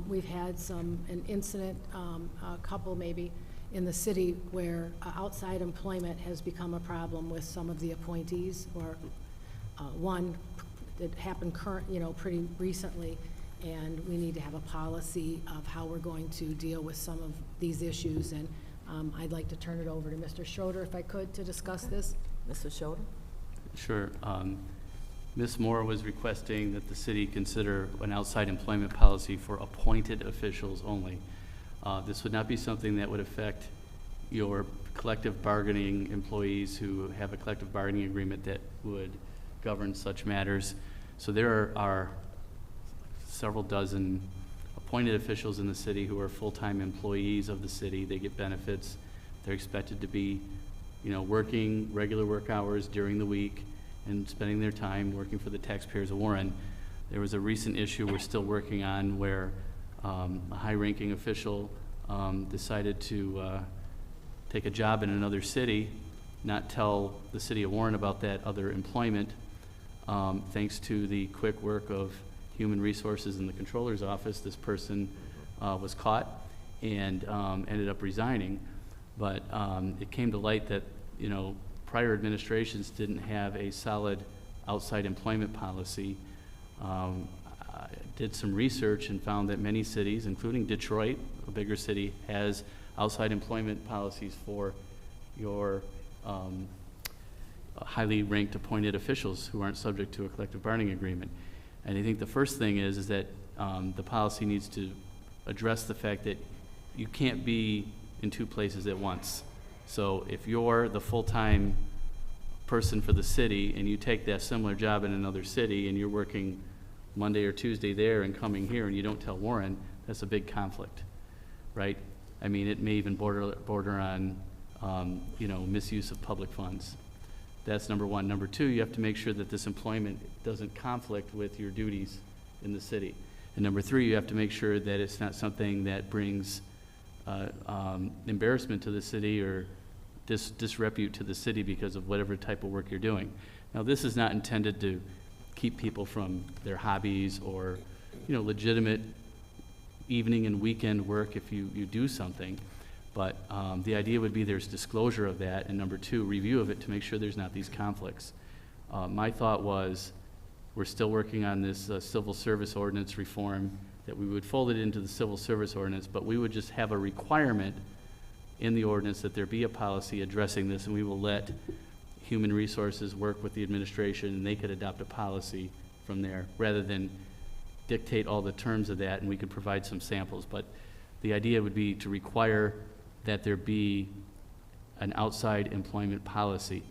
We've had an incident, a couple maybe, in the city where outside employment has become a problem with some of the appointees, or one that happened pretty recently, and we need to have a policy of how we're going to deal with some of these issues. And I'd like to turn it over to Mr. Schroeder, if I could, to discuss this. Mr. Schroeder? Sure. Ms. Moore was requesting that the city consider an outside employment policy for appointed officials only. This would not be something that would affect your collective bargaining employees who have a collective bargaining agreement that would govern such matters. So there are several dozen appointed officials in the city who are full-time employees of the city. They get benefits. They're expected to be, working regular work hours during the week and spending their time working for the taxpayers of Warren. There was a recent issue we're still working on where a high-ranking official decided to take a job in another city, not tell the city of Warren about that other employment. Thanks to the quick work of Human Resources in the Controller's office, this person was caught and ended up resigning. But it came to light that, prior administrations didn't have a solid outside employment policy. I did some research and found that many cities, including Detroit, a bigger city, has outside employment policies for your highly ranked appointed officials who aren't subject to a collective bargaining agreement. And I think the first thing is that the policy needs to address the fact that you can't be in two places at once. So if you're the full-time person for the city and you take that similar job in another city and you're working Monday or Tuesday there and coming here and you don't tell Warren, that's a big conflict, right? I mean, it may even border on, misuse of public funds. That's number one. Number two, you have to make sure that this employment doesn't conflict with your duties in the city. And number three, you have to make sure that it's not something that brings embarrassment to the city or disrepute to the city because of whatever type of work you're doing. Now, this is not intended to keep people from their hobbies or, legitimate evening and weekend work if you do something. But the idea would be there's disclosure of that, and number two, review of it to make sure there's not these conflicts. My thought was we're still working on this civil service ordinance reform, that we would fold it into the civil service ordinance, but we would just have a requirement in the ordinance that there be a policy addressing this, and we will let Human Resources work with the administration and they could adopt a policy from there rather than dictate all the terms of that, and we could provide some samples. But the idea would be to require that there be an outside employment policy.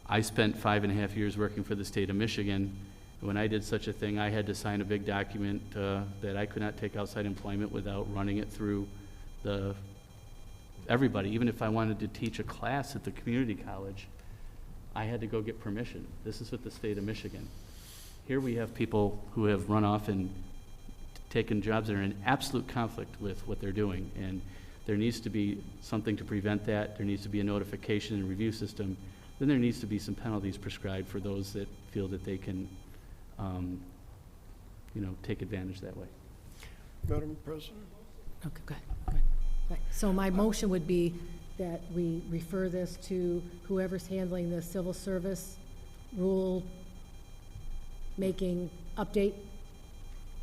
I spent 5.5 years working for the state of Michigan When I did such a thing, I had to sign a big document that I could not take outside employment without running it through everybody. Even if I wanted to teach a class at the community college, I had to go get permission. This is with the state of Michigan. Here we have people who have run off and taken jobs that are in absolute conflict with what they're doing, and there needs to be something to prevent that. There needs to be a notification and review system. Then there needs to be some penalties prescribed for those that feel that they can, take advantage that way. Madam President? Okay, good. So my motion would be that we refer this to whoever's handling the civil service rule-making update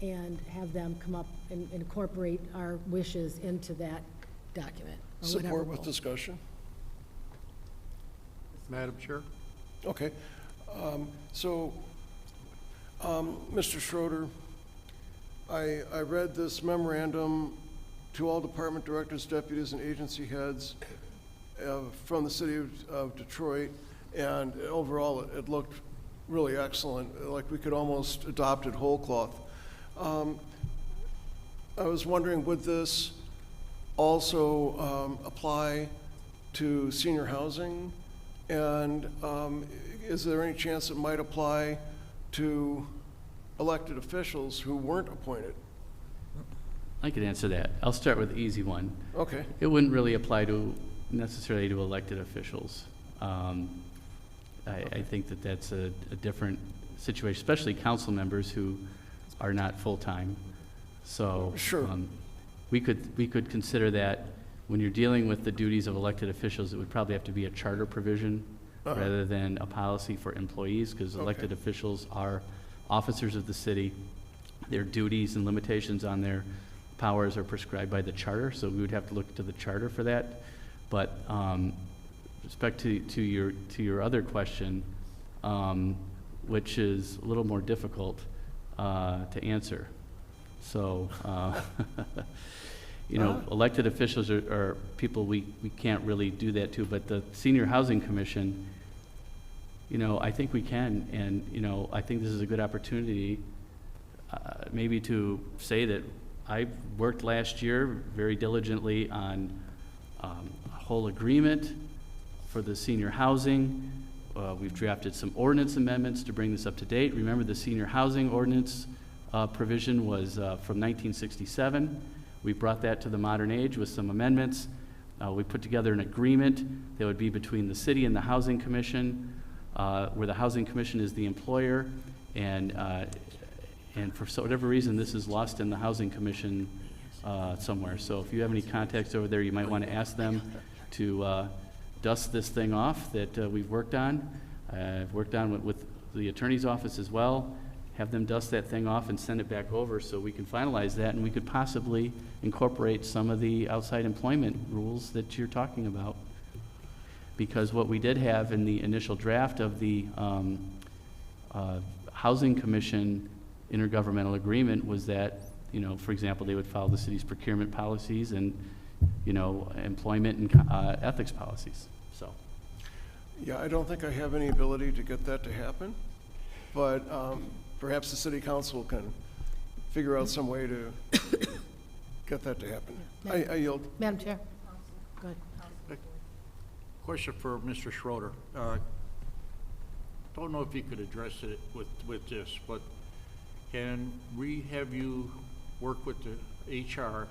and have them come up and incorporate our wishes into that document. Or whatever Support with rule. discussion. Madam Chair? Okay. Mr. Schroeder, I read this memorandum to all department directors, deputies, and agency heads from the city of Detroit, and overall, it looked really excellent, like we could almost adopt it whole cloth. I was wondering, would this also apply to senior housing? And is there any chance it might apply to elected officials who weren't appointed? I could answer that. I'll start with the easy one. Okay. It wouldn't really apply necessarily to elected officials. I think that that's a different situation, especially council members who are not full-time. So Sure. We could consider that when you're dealing with the duties of elected officials, it would probably have to be a charter provision rather than a policy for employees, because elected officials are officers of the city. Their duties and limitations on their powers are prescribed by the charter, so we would have to look to the charter for that. But respect to your other question, which is a little more difficult to answer. So, elected officials are people we can't really do that to, but the Senior Housing Commission, I think we can, and, I think this is a good opportunity maybe to say that I worked last year very diligently on a whole agreement for the senior housing. We've drafted some ordinance amendments to bring this up to date. Remember, the senior housing ordinance provision was from 1967. We brought that to the modern age with some amendments. We put together an agreement that would be between the city and the Housing Commission, where the Housing Commission is the employer, and for whatever reason, this is lost in the Housing Commission somewhere. So if you have any contacts over there, you might want to ask them to dust this thing off that we've worked on. I've worked on with the attorney's office as well. Have them dust that thing off and send it back over so we can finalize that, and we could possibly incorporate some of the outside employment rules that you're talking about. Because what we did have in the initial draft of the Housing Commission intergovernmental agreement was that, for example, they would follow the city's procurement policies and, employment and ethics policies, so. Yeah, I don't think I have any ability to get that to happen, but perhaps the city council can figure out some way to get that to happen. I yield. Madam Chair? Go ahead. Question for Mr. Schroeder. Don't know if you could address it with this, but can we have you work with the HR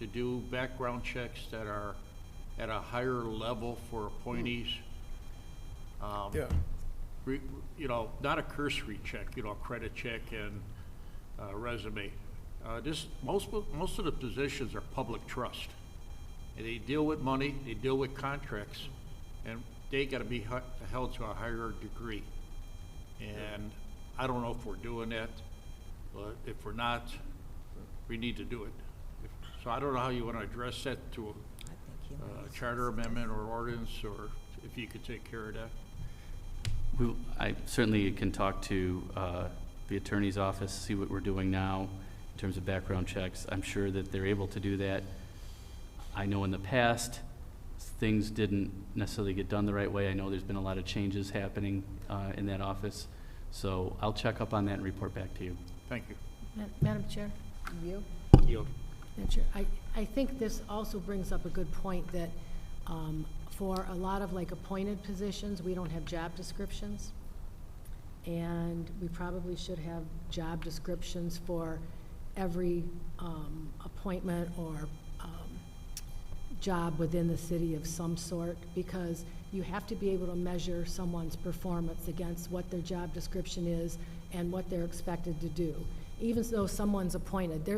to do background checks that are at a higher level for appointees? Yeah. Not a cursory check, credit check and resume. Most of the positions are public trust. And they deal with money, they deal with contracts, and they gotta be held to a higher degree. And I don't know if we're doing that, but if we're not, we need to do it. So I don't know how you wanna address that to a charter amendment or ordinance, or if you could take care of that. I certainly can talk to the attorney's office, see what we're doing now in terms of background checks. I'm sure that they're able to do that. I know in the past, things didn't necessarily get done the right way. I know there's been a lot of changes happening in that office. So I'll check up on that and report back to you. Thank you. Madam Chair? You? Yield. Madam Chair, I think this also brings up a good point that for a lot of like appointed positions, we don't have job descriptions. And we probably should have job descriptions for every appointment or job within the city of some sort, because you have to be able to measure someone's performance against what their job description is and what they're expected to do. Even though someone's appointed,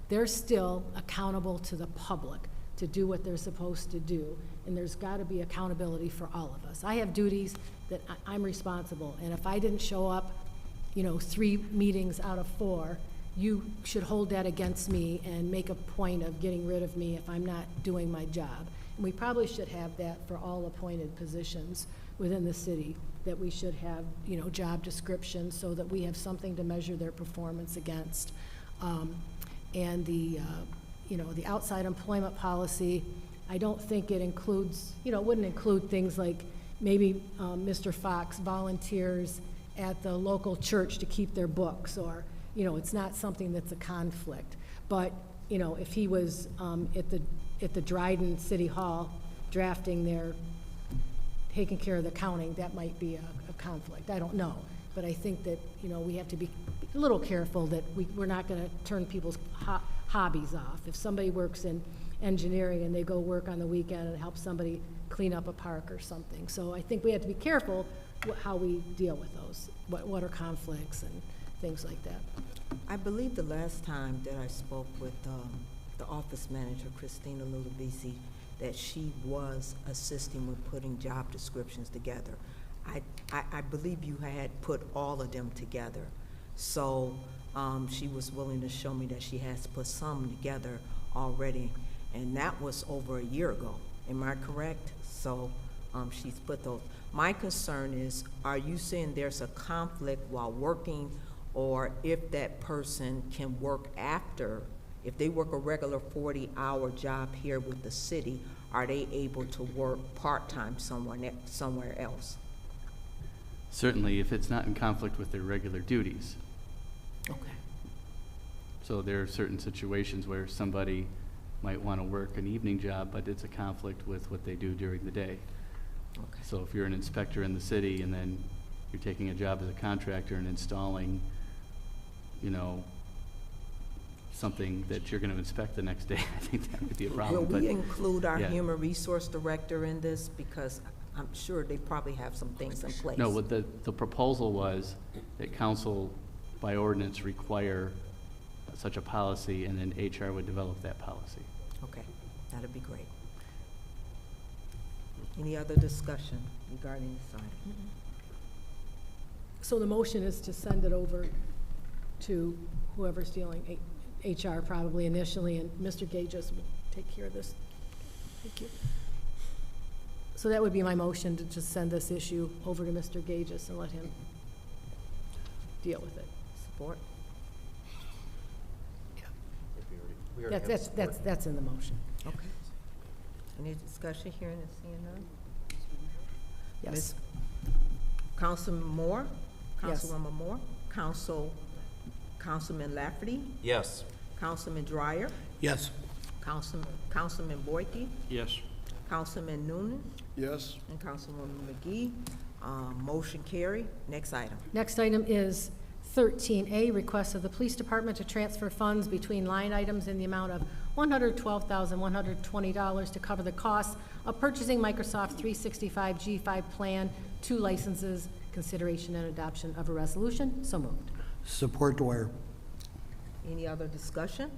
they're still accountable to the public to do what they're supposed to do, and there's got to be accountability for all of us. I have duties that I'm responsible, and if I didn't show up, 3 meetings out of 4, you should hold that against me and make a point of getting rid of me if I'm not doing my job. And we probably should have that for all appointed positions within the city, that we should have, job descriptions so that we have something to measure their performance against. And the outside employment policy, I don't think it includes, it wouldn't include things like maybe Mr. Fox volunteers at the local church to keep their books, or, it's not something that's a conflict. But, if he was at the Dryden City Hall drafting taking care of the counting, that might be a conflict. I don't know. But I think that, we have to be a little careful that we're not going to turn people's hobbies off. If somebody works in engineering and they go work on the weekend and help somebody clean up a park or something. So I think we have to be careful how we deal with those, what are conflicts and things like that. I believe the last time that I spoke with the office manager, Christina Ludovisi, that she was assisting with putting job descriptions together. I believe you had put all of them together. So she was willing to show me that she has put some together already, and that was over a year ago. Am I correct? So she's put those. My concern is, are you saying there's a conflict while working, or if that person can work after, if they work a regular 40-hour job here with the city, are they able to work part-time somewhere else? Certainly, if it's not in conflict with their regular duties. Okay. So there are certain situations where somebody might want to work an evening job, but it's a conflict with what they do during the day. Okay. So if you're an inspector in the city and then you're taking a job as a contractor and installing, something that you're going to inspect the next day, I think that would be a problem. Will we include our yeah. human resource director in this? Because I'm sure they probably have some things in place. No, what the proposal was that council by ordinance require such a policy, and then HR would develop that policy. Okay, that'd be great. Any other discussion regarding this item? So the motion is to send it over to whoever's dealing, HR probably initially, and Mr. Gages would take care of this. Thank you. So that would be my motion, to just send this issue over to Mr. Gages and let him deal with it. Support? That's in the motion. Okay. Any discussion here and seeing none? Yes. Ms. Councilman Moore? Yes. Councilwoman Moore? Councilman Lafferty? Yes. Councilman Dreyer? Yes. Councilman Boyke? Yes. Councilman Noonan? Yes. And Councilwoman McGee. Motion carry. Next item. Next item is 13A, request of the police department to transfer funds between line items in the amount of $112,120 to cover the costs of purchasing Microsoft 365 G5 Plan, 2 licenses, consideration and adoption of a resolution. So moved. Support Dwyer. Any other discussion?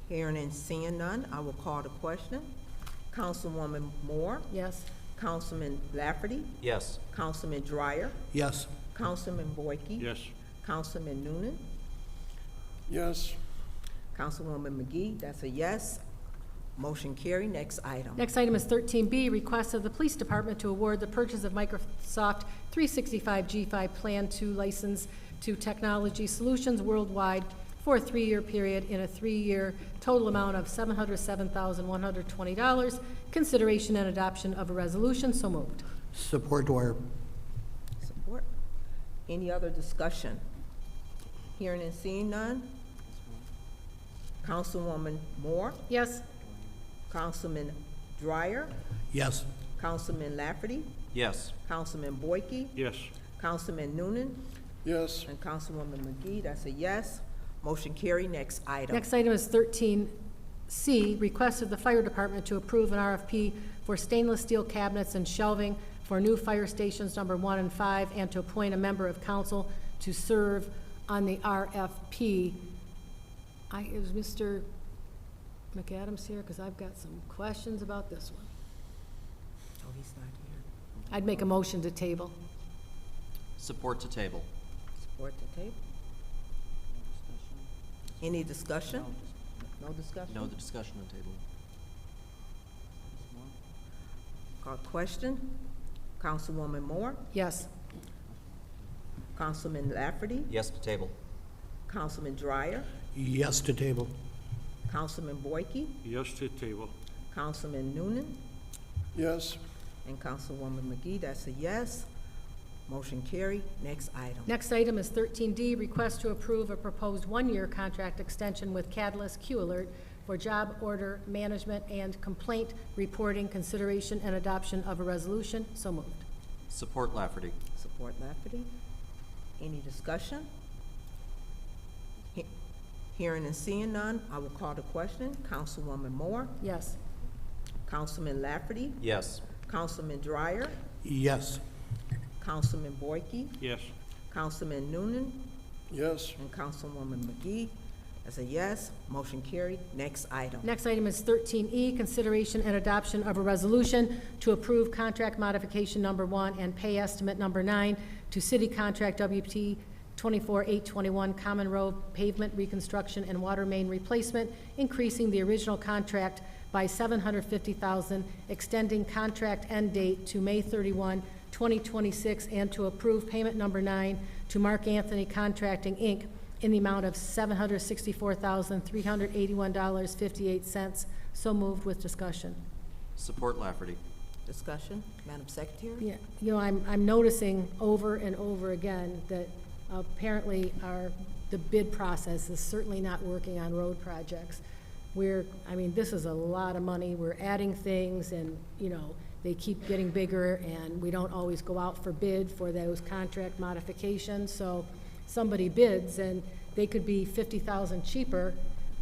Hearing and seeing none, I will call the question. Councilwoman Moore? Yes. Councilman Lafferty? Yes. Councilman Dreyer? Yes. Councilman Boyke? Yes. Councilman Noonan? Yes. Councilwoman McGee, that's a yes. Motion carry. Next item. Next item is 13B, request of the police department to award the purchase of Microsoft 365 G5 Plan 2 license to Technology Solutions Worldwide for a 3-year period in a 3-year total amount of $707,120. Consideration and adoption of a resolution. So moved. Support Dwyer. Support. Any other discussion? Hearing and seeing none? Councilwoman Moore? Yes? Councilman Dreyer? Yes. Councilman Lafferty? Yes. Councilman Boyke? Yes. Councilman Noonan? Yes. And Councilwoman McGee, that's a yes. Motion carried. Next item. Next item is 13C, request of the fire department to approve an RFP for stainless steel cabinets and shelving for new fire stations number 1 and 5, and to appoint a member of council to serve on the RFP. Is Mr. McAdams here? Because I've got some questions about this one. Oh, he's not here. I'd make a motion to table. Support to table. Support the table. Any discussion? No discussion? No discussion on table. Call question. Councilwoman Moore? Yes. Councilman Lafferty? Yes to table. Councilman Dreyer? Yes to table. Councilman Boyke? Yes to table. Councilman Noonan? Yes. And Councilwoman McGee, that's a yes. Motion carried. Next item. Next item is 13D, request to approve a proposed one-year contract extension with Catalyst Q Alert for job order management and complaint reporting, consideration and adoption of a resolution. So moved. Support Lafferty. Support Lafferty. Any discussion? Hearing and seeing none, I will call the question. Councilwoman Moore? Yes. Councilman Lafferty? Yes. Councilman Dreyer? Yes. Councilman Boyke? Yes. Councilman Noonan? Yes. And Councilwoman McGee. That's a yes. Motion carried. Next item. Next item is 13E, consideration and adoption of a resolution to approve contract modification number 1 and pay estimate number 9 to city contract WP 24-821 Common Road Pavement Reconstruction and Water Main Replacement, increasing the original contract by $750,000, extending contract end date to May 31, 2026, and to approve payment number 9 to Mark Anthony Contracting, Inc. in the amount of $764,381.58. So moved with discussion. Support Lafferty. Discussion. Madam Secretary? Yeah, you know, I'm noticing over and over again that apparently the bid process is certainly not working on road projects. This is a lot of money. We're adding things and, you know, they keep getting bigger and we don't always go out for bid for those contract modifications. So somebody bids and they could be $50,000 cheaper,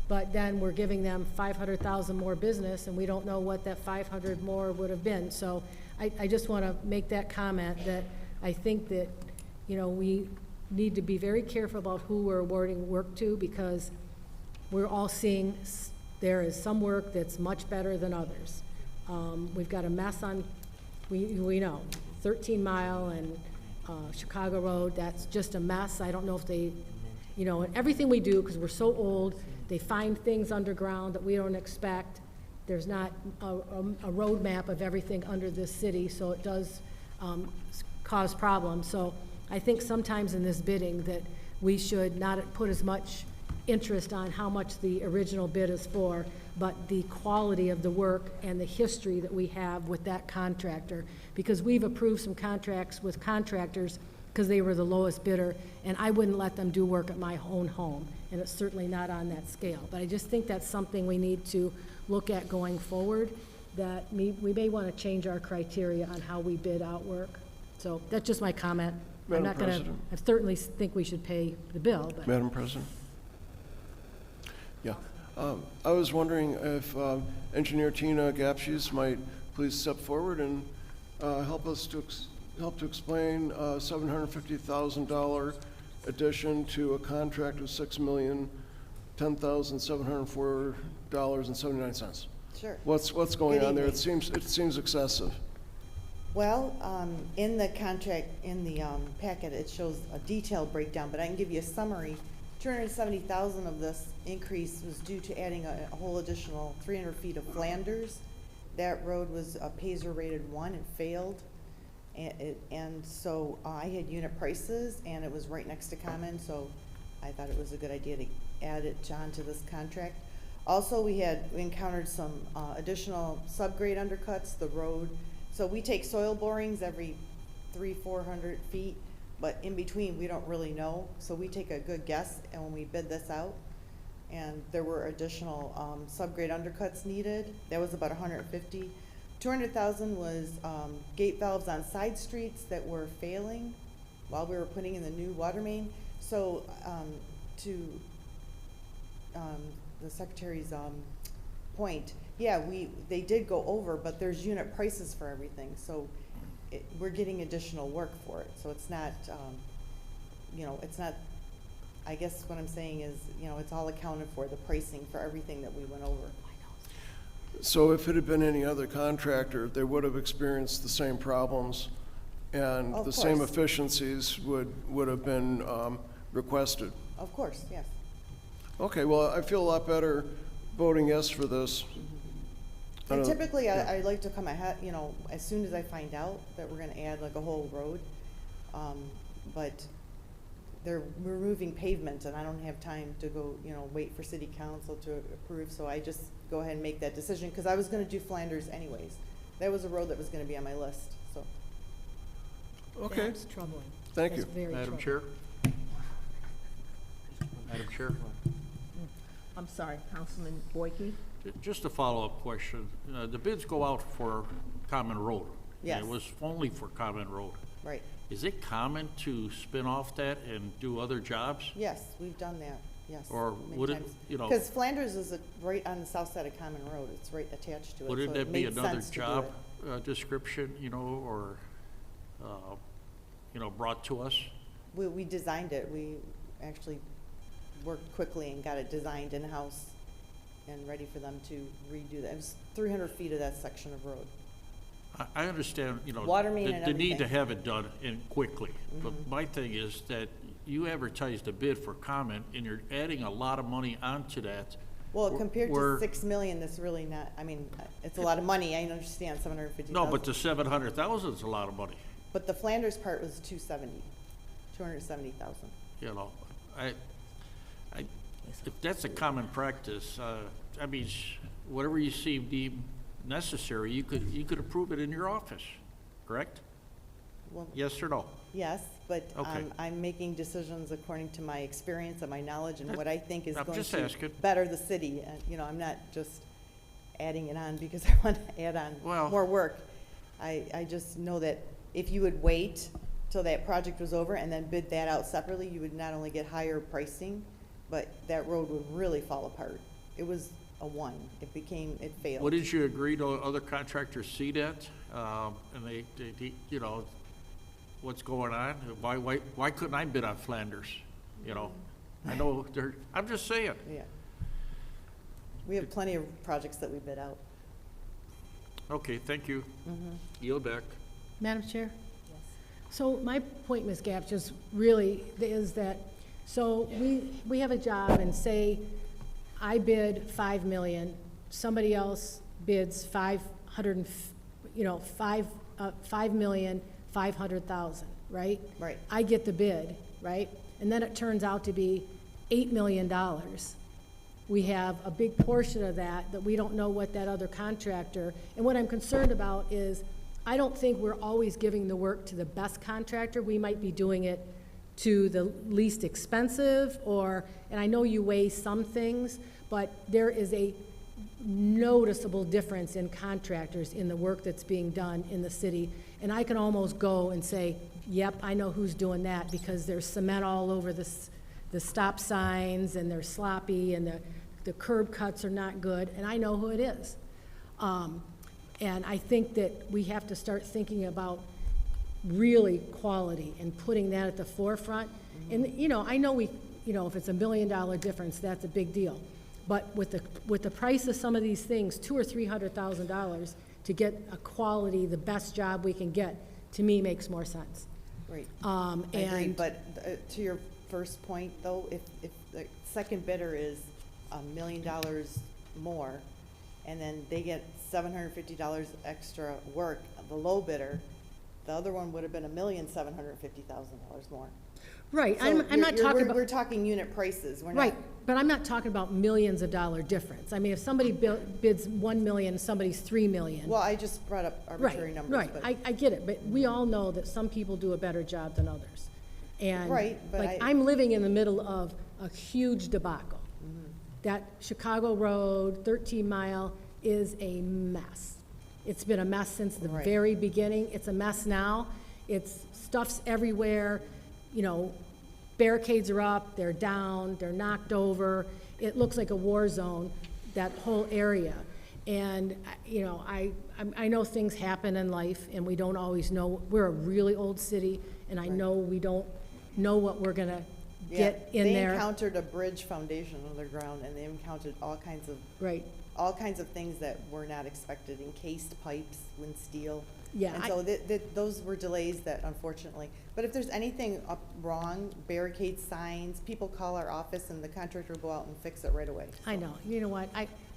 but then we're giving them $500,000 more business and we don't know what that 500 more would have been. So I just want to make that comment that I think that, you know, we need to be very careful about who we're awarding work to, because we're all seeing there is some work that's much better than others. We've got a mess on, we know, 13 Mile and Chicago Road, that's just a mess. I don't know if they, you know, and everything we do, because we're so old, they find things underground that we don't expect. There's not a roadmap of everything under this city, so it does cause problems. So I think sometimes in this bidding that we should not put as much interest on how much the original bid is for, but the quality of the work and the history that we have with that contractor. Because we've approved some contracts with contractors because they were the lowest bidder, and I wouldn't let them do work at my own home, and it's certainly not on that scale. But I just think that's something we need to look at going forward, that we may want to change our criteria on how we bid out work. So that's just my comment. Madam I'm not going to, President. I certainly think we should pay the bill, but. Madam President? Yeah. I was wondering if Engineer Tina Gapshes might please step forward and help us to explain $750,000 addition to a contract of $6,010,704.79. Sure. What's going Good on there? evening. It seems excessive. Well, in the contract, in the packet, it shows a detailed breakdown, but I can give you a summary. 270,000 of this increase was due to adding a whole additional 300 feet of Flanders. That road was a Paisley rated 1, it failed. And so I had unit prices and it was right next to Common, so I thought it was a good idea to add it onto this contract. Also, we encountered some additional subgrade undercuts, the road. So we take soil borings every 300-400 feet. but in between, we don't really know, so we take a good guess, and when we bid this out, and there were additional, subgrade undercuts needed, that was about 150. 200,000 was, gate valves on side streets that were failing while we were putting in the new water main. So, to, the secretary's, point, yeah, they did go over, but there's unit prices for everything, so we're getting additional work for it, so it's not, it's not, I guess what I'm saying is, it's all accounted for, the pricing for everything that we went over. So if it had been any other contractor, they would have experienced the same problems, and Of the same course. efficiencies would have been requested. Of course, yes. Okay, well, I feel a lot better voting yes for this. I And don't- typically, yeah. I like to come ahead, as soon as I find out that we're gonna add like a whole road. But they're removing pavement, and I don't have time to go, wait for city council to approve, so I just go ahead and make that decision, because I was gonna do Flanders anyways. That was a road that was gonna be on my list, so. Okay, That's troubling. thank That's you. very Madam troubling. Chair? Madam Chair? I'm sorry, Councilman Boyke? Just a follow-up question. The bids go out for Common Road. and Yes. It was only for Common Road. Right, Is it common to spin off that and do other jobs? yes, we've done that, yes. Or many would it, times. you know- Because Flanders is right on the south side of Common Road, it's right attached to it, so Wouldn't it that be made another sense to do job it. description, or, brought to us? We designed it, we actually worked quickly and got it designed in-house and ready for them to redo that. It was 300 feet of that section of road. I understand, Water main and the need to everything. have it done and quickly. But my thing is that you advertised a bid for comment, and you're adding a lot of money onto that. Well, compared to Where- 6 million, that's really not, it's a lot of money, I understand, 750,000. No, but the 700,000 is a lot of money, But the Flanders part was 270,000. If that's a common practice, whatever you see deemed necessary, you could approve it in your office, correct? Well, Yes or no? yes, but Okay. I'm making decisions according to my experience and my knowledge and what I think is I'm going just to asking. better the city. I'm not just adding it on because I want to add on Well- more work. I just know that if you would wait till that project was over and then bid that out separately, you would not only get higher pricing, but that road would really fall apart. It was a one. It failed. Wouldn't you agree to other contractors see that, and they, what's going on? Why couldn't I bid on Flanders, I know I'm just saying. Yeah. We have plenty of projects that we bid out. Okay, thank you. Yield back. Madam Chair? So my point, Ms. Gap, just really is that, so we have a job and say, I bid 5 million, somebody else bids 5,500,000, right? Right. I get the bid, right? And then it turns out to be $8 million. We have a big portion of that we don't know what that other contractor, and what I'm concerned about is, I don't think we're always giving the work to the best contractor. We might be doing it to the least expensive, and I know you weigh some things, but there is a noticeable difference in contractors in the work that's being done in the city. And I can almost go and say, yep, I know who's doing that, because there's cement all over the stop signs, and they're sloppy, and the curb cuts are not good, and I know who it is. And I think that we have to start thinking about really quality and putting that at the forefront. And, I know if it's $1 million difference, that's a big deal. But with the price of some of these things, $200,000 or $300,000 to get a quality, the best job we can get, to me makes more sense. Right. I agree, but to your first point, though, if the second bidder is $1 million more, and then they get $750 extra work, the low bidder, the other one would have been $1,750,000 more. Right, So I'm not you're- talking we're- about. We're talking unit prices, we're not. Right, but I'm not talking about millions of dollar difference. I mean, if somebody bids 1 million, somebody's 3 million. Well, I just brought up arbitrary numbers, Right, but. I get it, but we all know that some people do a better job than others. And Right, but like, I- I'm living in the middle of a huge debacle. That Chicago Road, 13 Mile, is a mess. It's been a mess since the Right. very beginning. It's a mess now. Stuff's everywhere, you know, barricades are up, they're down, they're knocked over. It looks like a war zone, that whole area. And, you know, I know things happen in life, and we don't always know. We're a really old city, and I know we don't know what we're gonna Yeah, get in there. They encountered a bridge foundation underground, and they encountered all kinds of things that were not expected, encased pipes, wind steel. Yeah, And I- so those were delays that unfortunately, but if there's anything wrong, barricade signs, people call our office and the contractor will go out and fix it right away. I know. You know what?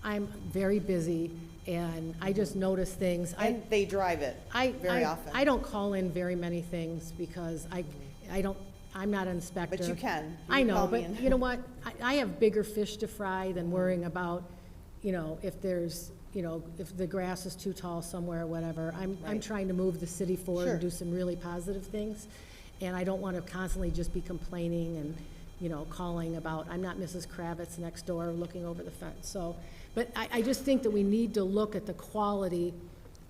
I'm very busy, and I just notice things. And they drive it very often. I don't call in very many things because I'm not an inspector. But you can. You I can know, call me but and- you know what? I have bigger fish to fry than worrying about, you know, if the grass is too tall somewhere or whatever. I'm Right. trying to move the city forward and Sure. do some really positive things. And I don't want to constantly just be complaining and, you know, calling about, I'm not Mrs. Kravitz next door looking over the fence. So, but I just think that we need to look at the quality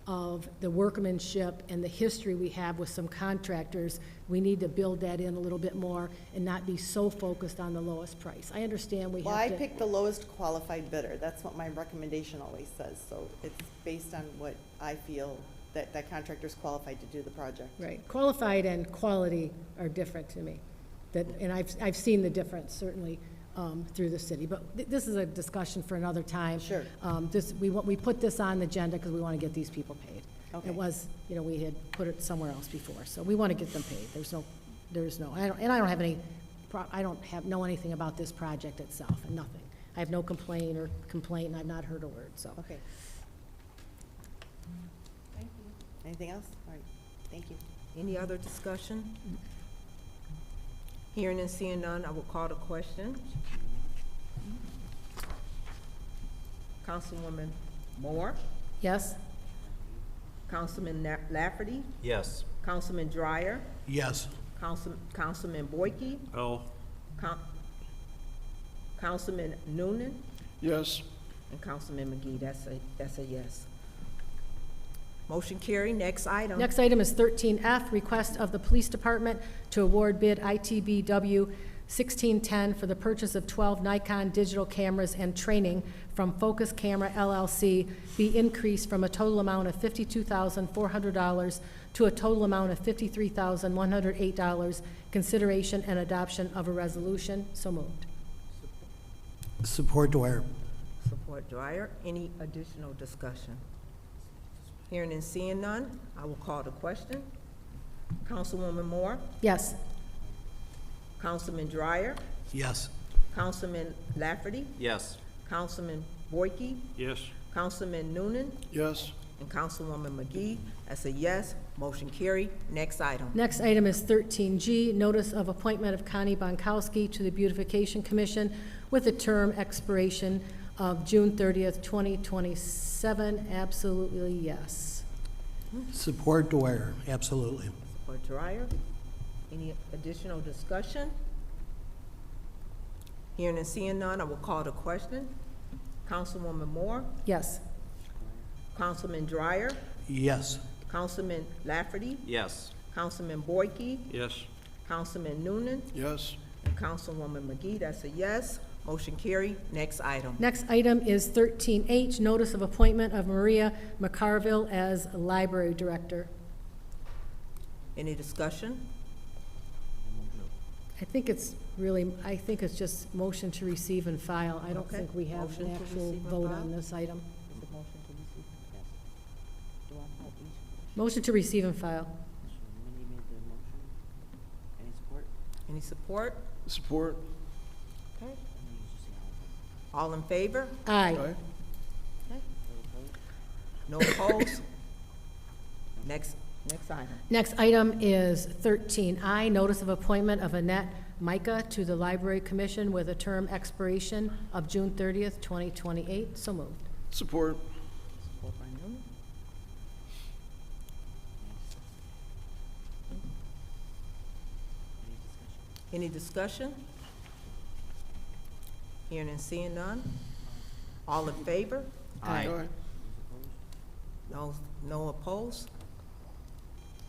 of the workmanship and the history we have with some contractors. We need to build that in a little bit more and not be so focused on the lowest price. I understand we Well, have I to. picked the lowest qualified bidder. That's what my recommendation always says. So it's based on what I feel that contractor's qualified to do the project. Right, qualified and quality are different to me. And I've seen the difference, certainly, through the city. But this is a discussion for another time. Sure. We put this on the agenda because we want to get these people paid. Okay. It was, you know, we had put it somewhere else before, so we want to get them paid. I don't know anything about this project itself, and nothing. I have no complaint, and I've not heard a word, so. Okay. Thank you. Anything else? All right, thank you. Any other discussion? Hearing and seeing none, I will call the question. Councilwoman Moore, Yes? Councilman Lafferty, Yes. Councilman Dreyer, Yes. Councilman Boyke, Oh, Councilman Noonan, Yes. and Councilman McGee. That's a yes. Motion carried. Next item. Next item is 13F, request of the Police Department to award bid ITBW 1610 for the purchase of 12 Nikon digital cameras and training from Focus Camera LLC be increased from a total amount of $52,400 to a total amount of $53,108. Consideration and adoption of a resolution. So moved. Support Dwyer. Support Dwyer. Any additional discussion? Hearing and seeing none, I will call the question. Councilwoman Moore, Yes. Councilman Dreyer, Yes. Councilman Lafferty, Yes. Councilman Boyke, yes. Councilman Noonan, Yes. and Councilwoman McGee. That's a yes. Motion carried. Next item. Next item is 13G, notice of appointment of Connie Bonkowski to the Beautification Commission with a term expiration of June 30th, 2027. Absolutely yes. Support Dwyer, absolutely. Support Dwyer. Any additional discussion? Hearing and seeing none, I will call the question. Councilwoman Moore, Yes. Councilman Dreyer, Yes. Councilman Lafferty, Yes. Councilman Boyke, Yes. Councilman Noonan, Yes. and Councilwoman McGee. That's a yes. Motion carried. Next item. Next item is 13H, notice of appointment of Maria McCarville as Library Director. Any discussion? I think it's just motion to receive and file. I don't Okay. think we have Motion an to actual receive and vote file? on this item. Is it motion to receive? Yes. Do I vote each? Motion to receive and file. Minnie made the motion. Any support? Any support? Support. Okay. And then you just say All in favor? Aye. Aye. all opposed. No opposed? Next item. Next item is 13I, notice of appointment of Annette Micah to the Library Commission with a term expiration of June 30th, 2028. So moved. Support. Support by Noonan. Any Any discussion? Hearing and seeing none? All in favor? Aye. No opposed?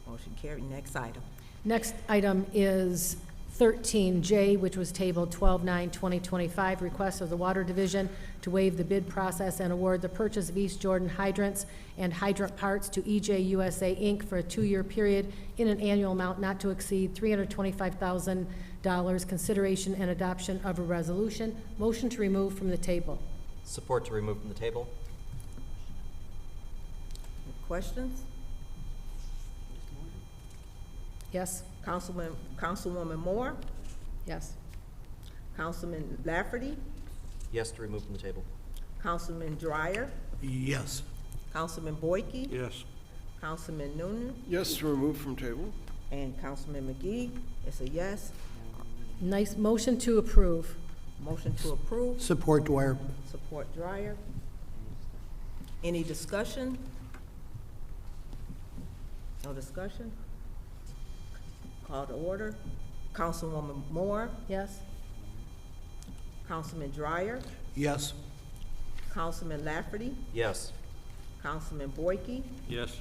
Motion carried. Next item. Next item is 13J, which was tabled 12/9/2025, request of the Water Division to waive the bid process and award the purchase of East Jordan hydrants and hydrant parts to EJ USA, Inc. for a 2-year period in an annual amount not to exceed $325,000, consideration and adoption of a resolution. Motion to remove from the table. Support to remove from the table? Any questions? Yes? Councilwoman Moore? Yes. Councilman Lafferty? Yes to remove from the table. Councilman Dreyer? Yes. Councilman Boyke? Yes. Councilman Noonan? Yes to remove from table? And Councilman McGee? It's a yes. Nice. Motion to approve. Motion to approve. Support Dwyer. Support Dreyer. Any discussion? No discussion? Call to order. Councilwoman Moore? Yes? Councilman Dreyer? Yes. Councilman Lafferty? Yes. Councilman Boyke? Yes.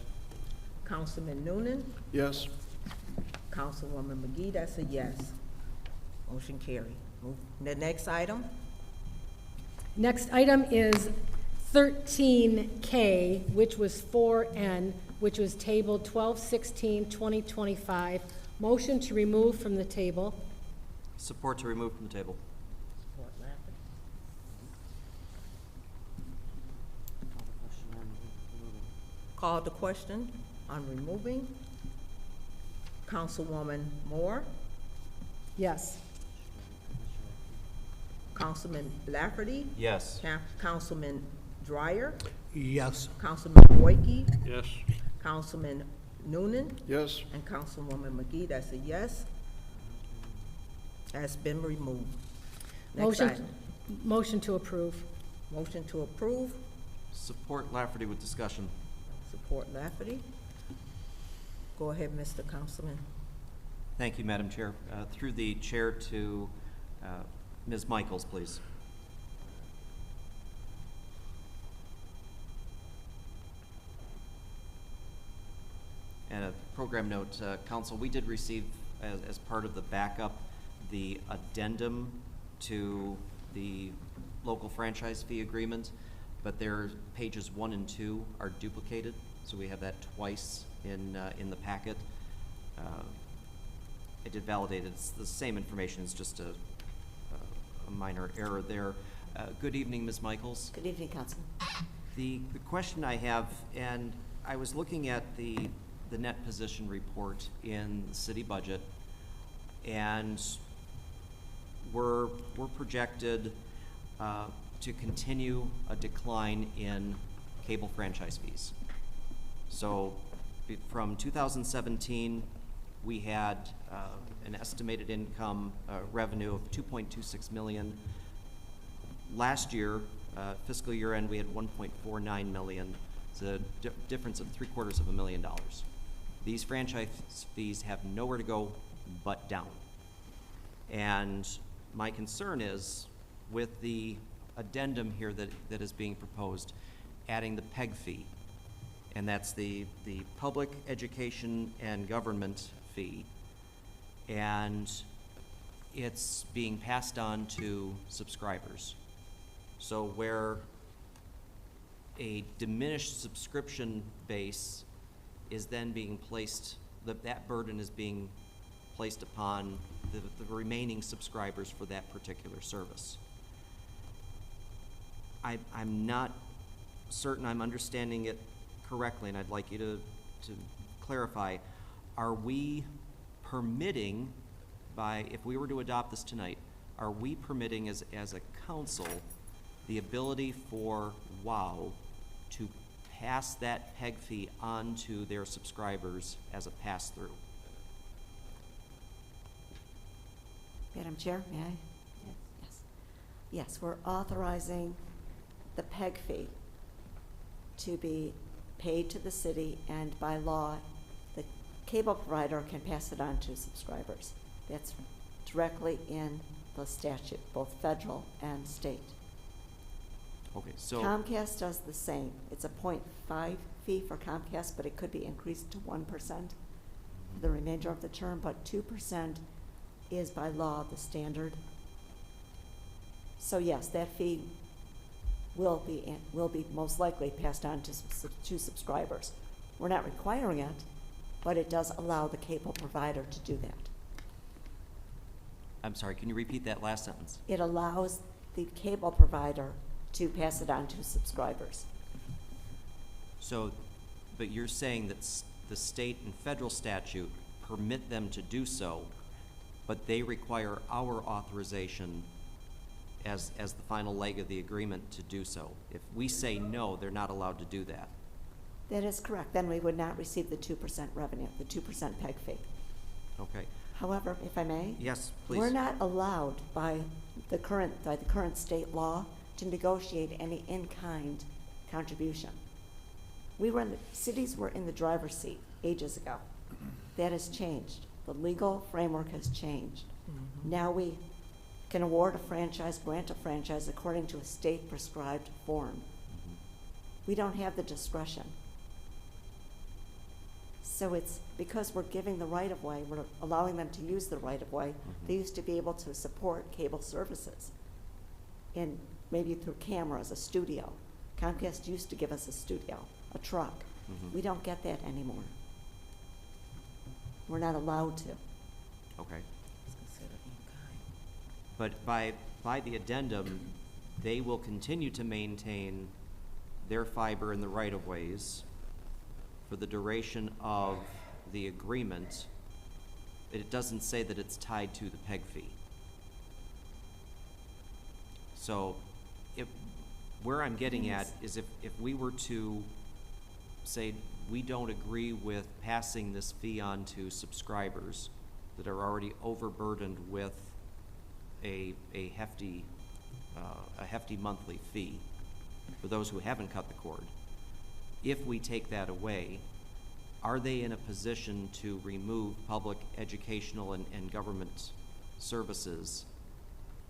Councilman Noonan? Yes. Councilwoman McGee, that's a yes. Motion carried. Move. The next item? Next item is 13K, which was 4N, which was tabled 12/16/2025. Motion to remove from the table. Support to remove from the table. Support Lafferty. Call the question on removing. Councilwoman Moore? Yes. Councilman Lafferty? Yes. Councilman Dreyer? Yes. Councilman Boyke? Yes. Councilman Noonan? Yes. And Councilwoman McGee, that's a yes. Has been removed. Next Motion, item. motion to approve. Motion to approve. Support Lafferty with discussion. Support Lafferty. Go ahead, Mr. Councilman. Thank you, Madam Chair. Through the chair to Ms. Michaels, please. And a program note, Council, we did receive, as part of the backup, the addendum to the local franchise fee agreement, but their pages 1 and 2 are duplicated, so we have that twice in the packet. I did validate it. It's the same information. It's just a minor error there. Good evening, Ms. Michaels. Good evening, Councilman. The question I have, and I was looking at the net position report in the city budget, and we're projected to continue a decline in cable franchise fees. So from 2017, we had an estimated income revenue of $2.26 million. Last year, fiscal year end, we had $1.49 million. It's a difference of $750,000. These franchise fees have nowhere to go but down. And my concern is, with the addendum here that is being proposed, adding the PEG fee, and that's the public education and government fee, and it's being passed on to subscribers. So where a diminished subscription base is then being placed, that burden is being placed upon the remaining subscribers for that particular service. I'm not certain I'm understanding it correctly, and I'd like you to clarify. Are we permitting, if we were to adopt this tonight, are we permitting as a council the ability for WOW to pass that PEG fee on to their subscribers as a pass-through? Madam Chair, may I? Yes. Yes, we're authorizing the PEG fee to be paid to the city, and by law, the cable provider can pass it on to subscribers. That's directly in the statute, both federal and state. Okay, so. Comcast does the same. It's a 0.5 fee for Comcast, but it could be increased to 1% for the remainder of the term, but 2% is by law the standard. So yes, that fee will be most likely passed on to subscribers. We're not requiring it, but it does allow the cable provider to do that. I'm sorry, can you repeat that last sentence? It allows the cable provider to pass it on to subscribers. So, but you're saying that the state and federal statute permit them to do so, but they require our authorization as the final leg of the agreement to do so. If we say no, they're not allowed to do that. That is correct. Then we would not receive the 2% revenue, the 2% PEG fee. Okay. However, if I may? Yes, please. We're not allowed by the current state law to negotiate any in-kind contribution. Cities were in the driver's seat ages ago. That has changed. The legal framework has changed. Now we can award a franchise, grant a franchise according to a state-prescribed form. We don't have the discretion. So it's because we're giving the right-of-way, we're allowing them to use the right-of-way. They used to be able to support cable services in maybe through cameras, a studio. Comcast used to give us a studio, a truck. We don't get that anymore. We're not allowed to. Okay. But by the addendum, they will continue to maintain their fiber in the right-of-ways for the duration of the agreement. It doesn't say that it's tied to the PEG fee. So where I'm getting at is if we were to say we don't agree with passing this fee on to subscribers that are already overburdened with a hefty monthly fee for those who haven't cut the cord, if we take that away, are they in a position to remove public educational and government services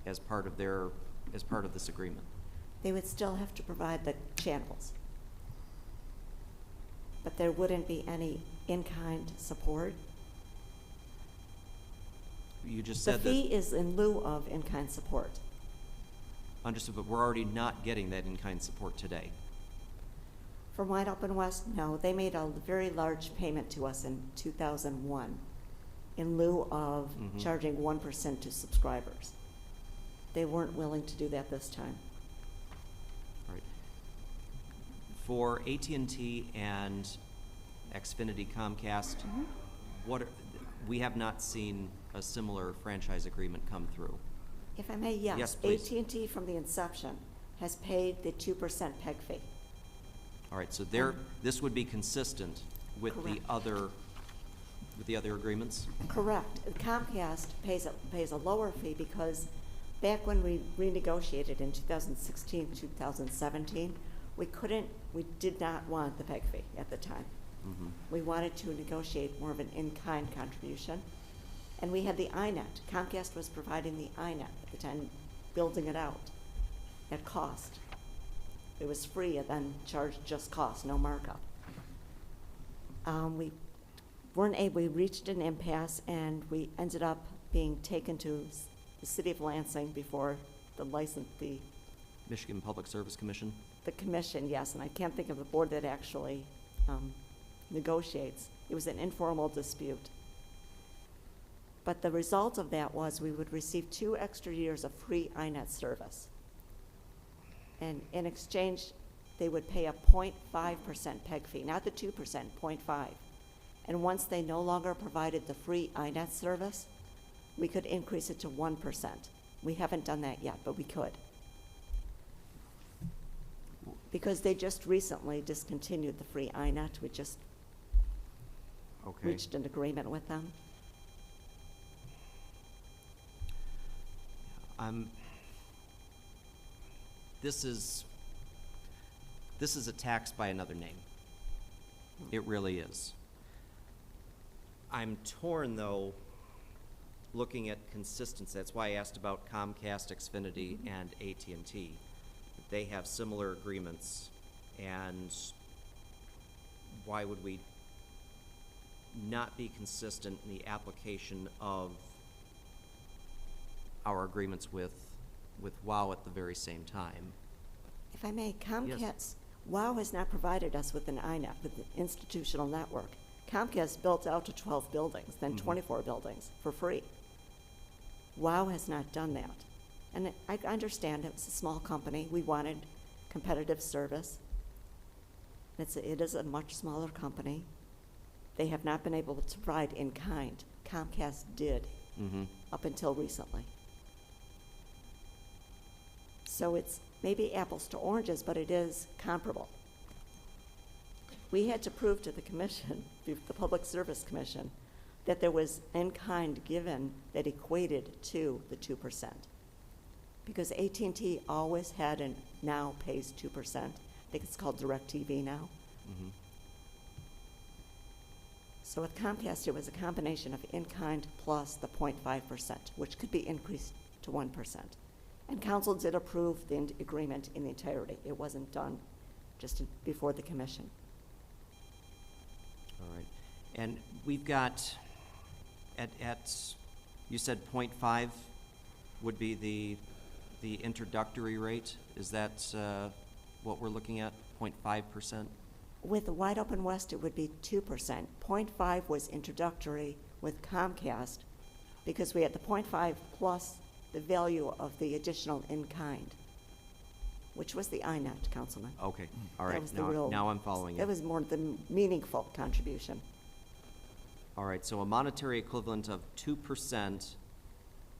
as part of this agreement? They would still have to provide the channels. But there wouldn't be any in-kind support. You just The said that. fee is in lieu of in-kind support. Understood, but we're already not getting that in-kind support today. For Wide Open West, no. They made a very large payment to us in 2001 in lieu of charging 1% to subscribers. They weren't willing to do that this time. All right. For AT&T and Xfinity Comcast, we have not seen a similar franchise agreement come through. If I may, yes. Yes, please. AT&T from the inception has paid the 2% PEG fee. All right, so this would be consistent with the other agreements? Correct. Comcast pays a lower fee because back when we renegotiated in 2016, 2017, we did not want the PEG fee at the time. We wanted to negotiate more of an in-kind contribution. And we had the iNet. Comcast was providing the iNet at the time, building it out at cost. It was free and then charged just cost, no markup. We reached an impasse and we ended up being taken to the city of Lansing before the Michigan Public Service Commission? the commission, yes, and I can't think of the board that actually negotiates. It was an informal dispute. But the result of that was we would receive 2 extra years of free iNet service. And in exchange, they would pay a 0.5% PEG fee, not the 2%, 0.5. And once they no longer provided the free iNet service, we could increase it to 1%. We haven't done that yet, but we could. Because they just recently discontinued the free iNet. We just reached an agreement with them. This is a tax by another name. It really is. I'm torn, though, looking at consistency. That's why I asked about Comcast, Xfinity, and AT&T. They have similar agreements, and why would we not be consistent in the application of our agreements with WOW at the very same time? If I may, Comcast, WOW has not provided us with an INET, with an institutional network. Comcast built out to 12 buildings, then 24 buildings for free. WOW has not done that. And I understand it was a small company. We wanted competitive service. It is a much smaller company. They have not been able to provide in kind. Comcast did up until recently. So it's maybe apples to oranges, but it is comparable. We had to prove to the commission, the Public Service Commission, that there was in-kind given that equated to the 2%. Because AT&T always had and now pays 2%. I think it's called DirecTV now. So with Comcast, it was a combination of in-kind plus the 0.5%, which could be increased to 1%. And council did approve the agreement in the entirety. It wasn't done just before the commission. All right. And we've got, you said 0.5 would be the introductory rate? Is that what we're looking at, 0.5%? With the Wide Open West, it would be 2%. 0.5 was introductory with Comcast because we had the 0.5 plus the value of the additional in-kind, which was the INET, Councilman. Okay, all right. That was the real, now I'm following you. That was more the meaningful contribution. All right, so a monetary equivalent of 2%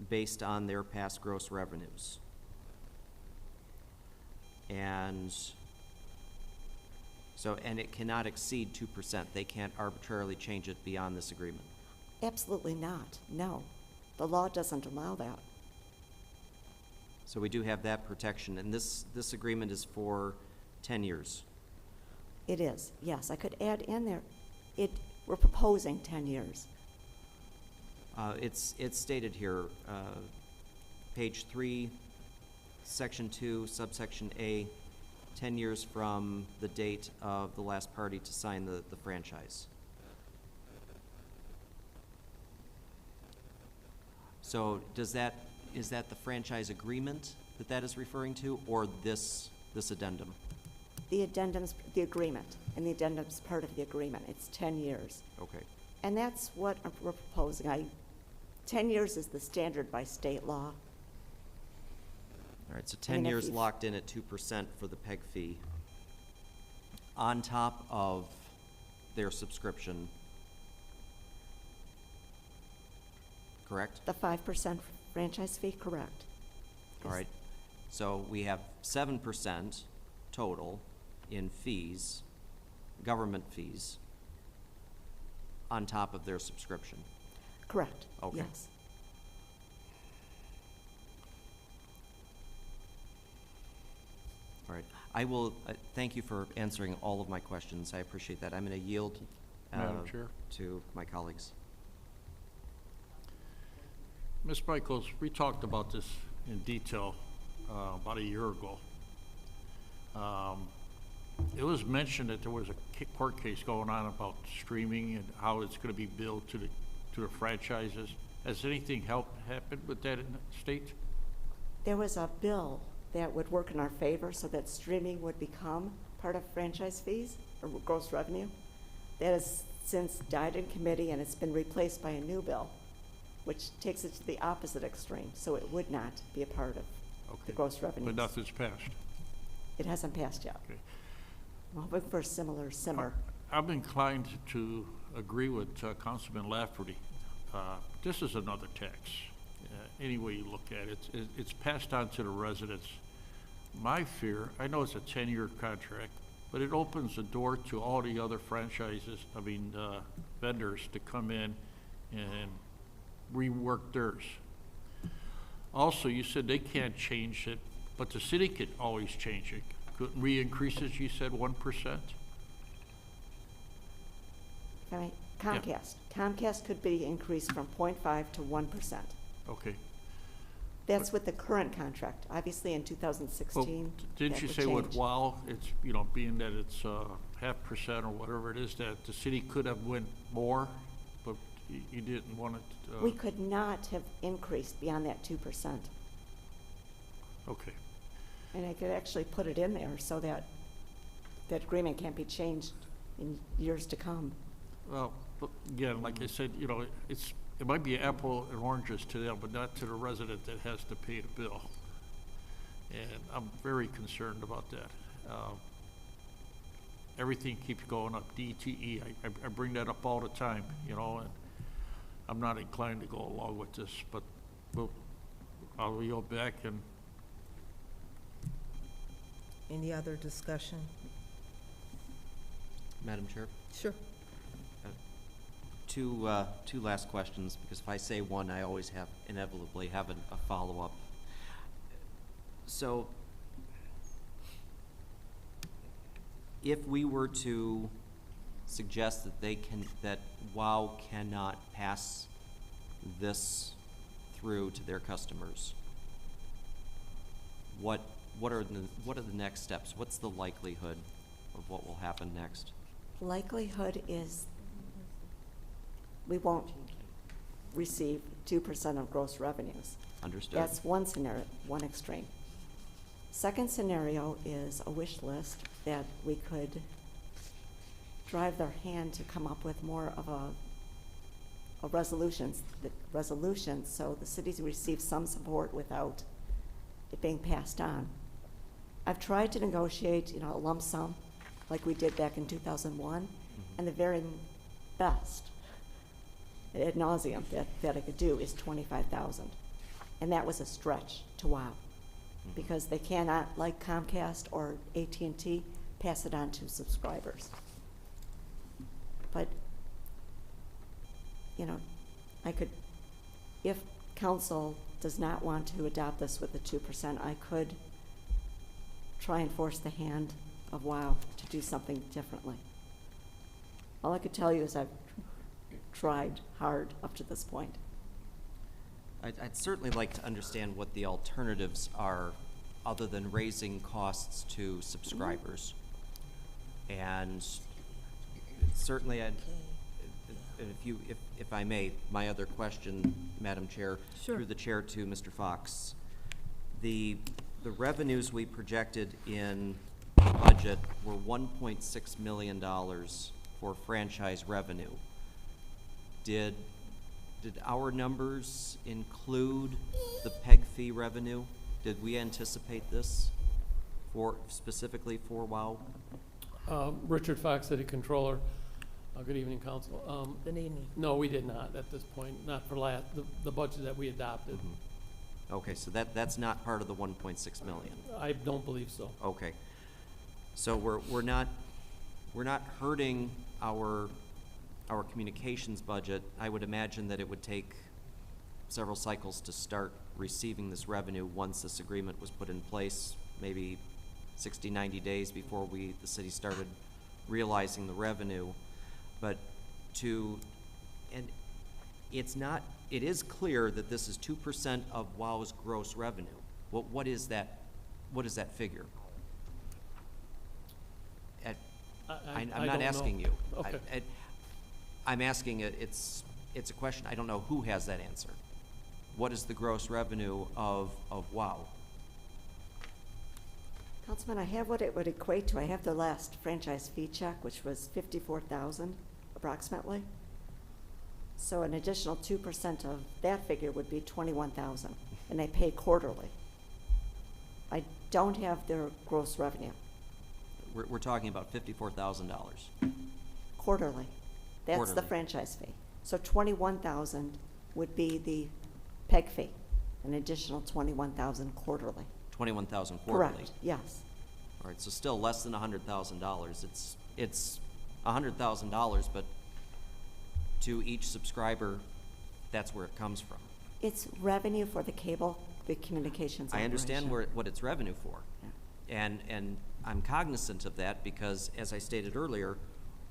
based on their past gross revenues. And so, and it cannot exceed 2%. They can't arbitrarily change it beyond this agreement. Absolutely not, no. The law doesn't allow that. So we do have that protection, and this agreement is for 10 years. It is, yes. I could add in there, we're proposing 10 years. It's stated here, page 3, section 2, subsection A, 10 years from the date of the last party to sign the franchise. So is that the franchise agreement that is referring to, or this addendum? The addendum's the agreement, and the addendum's part of the agreement. It's 10 years. Okay. And that's what we're proposing. 10 years is the standard by state law. All right, so 10 years locked in at 2% for the PEG fee on top of their subscription, correct? The 5% franchise fee, correct. All right, so we have 7% total in fees, government fees, on top of their subscription. Correct, Okay. yes. All right, I will, thank you for answering all of my questions. I appreciate that. I'm going to yield Madam Chair. to my colleagues. Ms. Michaels, we talked about this in detail about a year ago. It was mentioned that there was a court case going on about streaming and how it's going to be billed to the franchises. Has anything happened with that in the state? There was a bill that would work in our favor so that streaming would become part of franchise fees or gross revenue. That has since died in committee, and it's been replaced by a new bill, which takes it to the opposite extreme, so it would not be a part of the gross revenue. But nothing's passed. It hasn't passed yet. Okay. I'm hoping for a similar simmer. I'm inclined to agree with Councilman Lafferty. This is another tax. Any way you look at it, it's passed on to the residents. My fear, I know it's a 10-year contract, but it opens the door to all the other franchises, vendors to come in and rework theirs. Also, you said they can't change it, but the city could always change it. Couldn't we increase it, you said 1%? All right, Comcast. Comcast could be increased from 0.5 to 1%. Okay. That's with the current contract. Obviously, in Well, 2016, didn't that you would say with change. WOW, it's, being that it's 0.5% or whatever it is, that the city could have went more, but you didn't want it, We could not have increased beyond that 2%. okay. And I could actually put it in there so that that agreement can't be changed in years to come. Well, but again, like I said, it might be apple and oranges to them, but not to the resident that has to pay the bill. And I'm very concerned about that. Everything keeps going up, DTE, I bring that up all the time, and I'm not inclined to go along with this, but I'll yield back and Any other discussion? Madam Chair? Sure. Two last questions, because if I say one, I always inevitably have a follow-up. So, if we were to suggest that WOW cannot pass this through to their customers, what are the next steps? What's the likelihood of what will happen next? Likelihood is we won't receive 2% of gross revenues. Understood. That's one scenario, one extreme. Second scenario is a wish list that we could drive their hand to come up with more of a resolution so the cities receive some support without it being passed on. I've tried to negotiate, a lump sum like we did back in 2001, and the very best ad nauseum that I could do is $25,000. And that was a stretch to WOW, because they cannot, like Comcast or AT&T, pass it on to subscribers. But, I could, if council does not want to adopt this with the 2%, I could try and force the hand of WOW to do something differently. All I could tell you is I've tried hard up to this point. I'd certainly like to understand what the alternatives are other than raising costs to subscribers. And certainly if I may, my other question, Madam Chair, Sure. through the chair to Mr. Fox. The revenues we projected in the budget were $1.6 million for franchise revenue. Did our numbers include the PEG fee revenue? Did we anticipate this specifically for WOW? Richard Fox, City Controller. Good evening, Council. Good evening. No, we did not at this point, not for the budget that we adopted. Okay, so that's not part of the 1.6 million. I don't believe so. Okay, so we're not hurting our communications budget. I would imagine that it would take several cycles to start receiving this revenue once this agreement was put in place, maybe 60, 90 days before the city started realizing the revenue. But it is clear that this is 2% of WOW's gross revenue. What is that figure? I'm not don't asking know. you. Okay. I'm asking it's a question. I don't know who has that answer. What is the gross revenue of WOW? Councilman, I have what it would equate to. I have the last franchise fee check, which was $54,000 approximately. So an additional 2% of that figure would be $21,000, and they pay quarterly. I don't have their gross revenue. We're talking about $54,000. Quarterly. That's the Quarterly. franchise fee. So $21,000 would be the PEG fee, an additional $21,000 quarterly. $21,000 quarterly. Correct, yes. All right, so still less than $100,000. It's $100,000, but to each subscriber, that's where it comes from. It's revenue for the communications I understand operation. what it's revenue for. Yeah. And I'm cognizant of that because, as I stated earlier,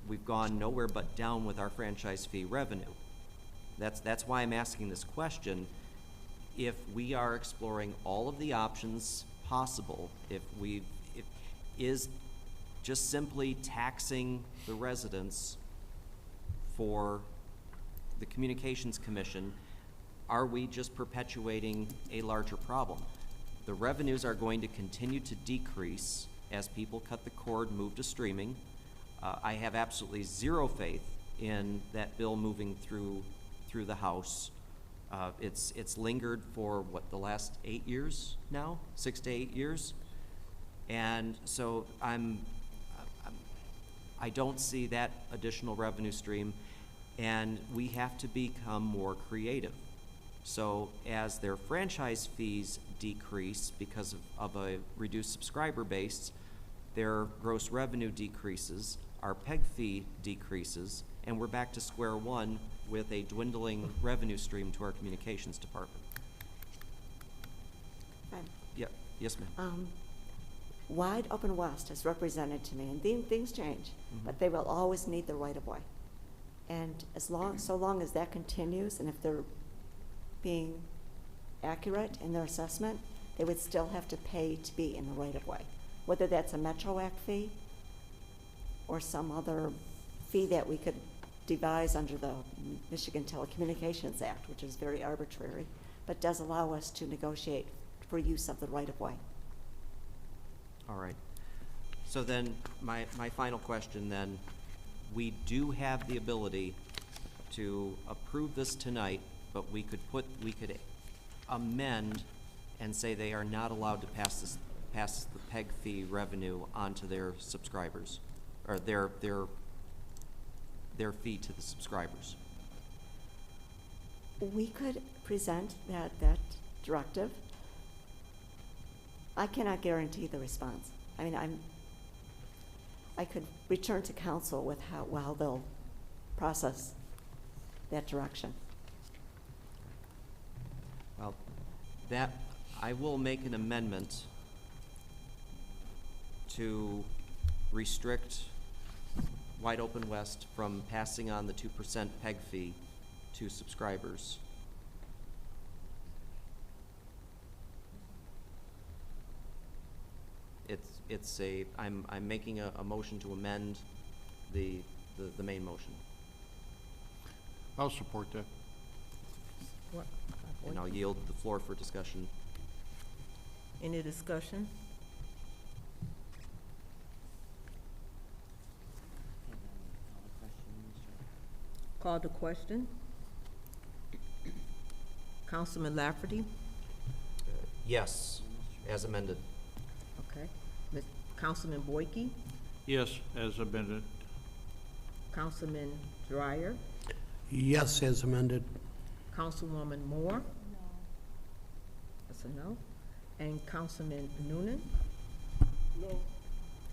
we've gone nowhere but down with our franchise fee revenue. That's why I'm asking this question. If we are exploring all of the options possible, is just simply taxing the residents for the Communications Commission, are we just perpetuating a larger problem? The revenues are going to continue to decrease as people cut the cord, move to streaming. I have absolutely zero faith in that bill moving through the House. It's lingered for, what, the last 8 years now? 6 to 8 years? And so I don't see that additional revenue stream, and we have to become more creative. So as their franchise fees decrease because of a reduced subscriber base, their gross revenue decreases, our PEG fee decreases, and we're back to square one with a dwindling revenue stream to our communications department. Right. Yeah, yes, ma'am. Wide Open West has represented to me, and things change, but they will always need the right-of-way. And so long as that continues, and if they're being accurate in their assessment, they would still have to pay to be in the right-of-way, whether that's a Metro Act fee or some other fee that we could devise under the Michigan Telecommunications Act, which is very arbitrary, but does allow us to negotiate for use of the right-of-way. All right. So then, my final question then, we do have the ability to approve this tonight, but we could amend and say they are not allowed to pass the PEG fee revenue onto their subscribers, or their fee to the subscribers. We could present that directive. I cannot guarantee the response. I mean, I could return to council with how they'll process that direction. Well, I will make an amendment to restrict Wide Open West from passing on the 2% PEG fee to subscribers. I'm making a motion to amend the main motion. I'll support that. And I'll yield the floor for discussion. Any discussion? Call the question. Councilman Lafferty? Yes, as amended. Okay. Councilman Boyke? Yes, as amended. Councilman Dreyer? Yes, as amended. Councilwoman Moore? No. That's a no. And Councilman Noonan? No.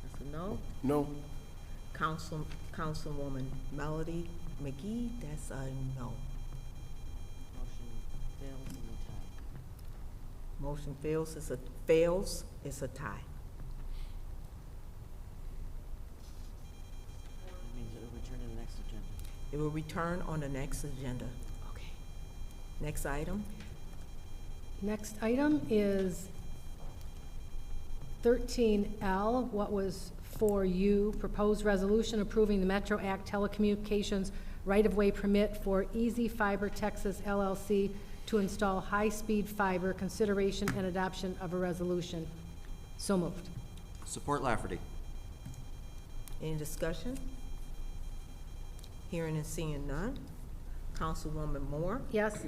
That's a no. No. Councilwoman Melody McGee? That's a no. Motion fails and we tie. Motion fails. It's a tie. That means it'll return to the next agenda. It will return on the next agenda. Okay. Next item. Next item is 13L, what was 4U, proposed resolution approving the Metro Act telecommunications right-of-way permit for Easy Fiber Texas LLC to install high-speed fiber, consideration and adoption of a resolution. So moved. Support Lafferty. Any discussion? Hearing and seeing none. Councilwoman Moore? Yes?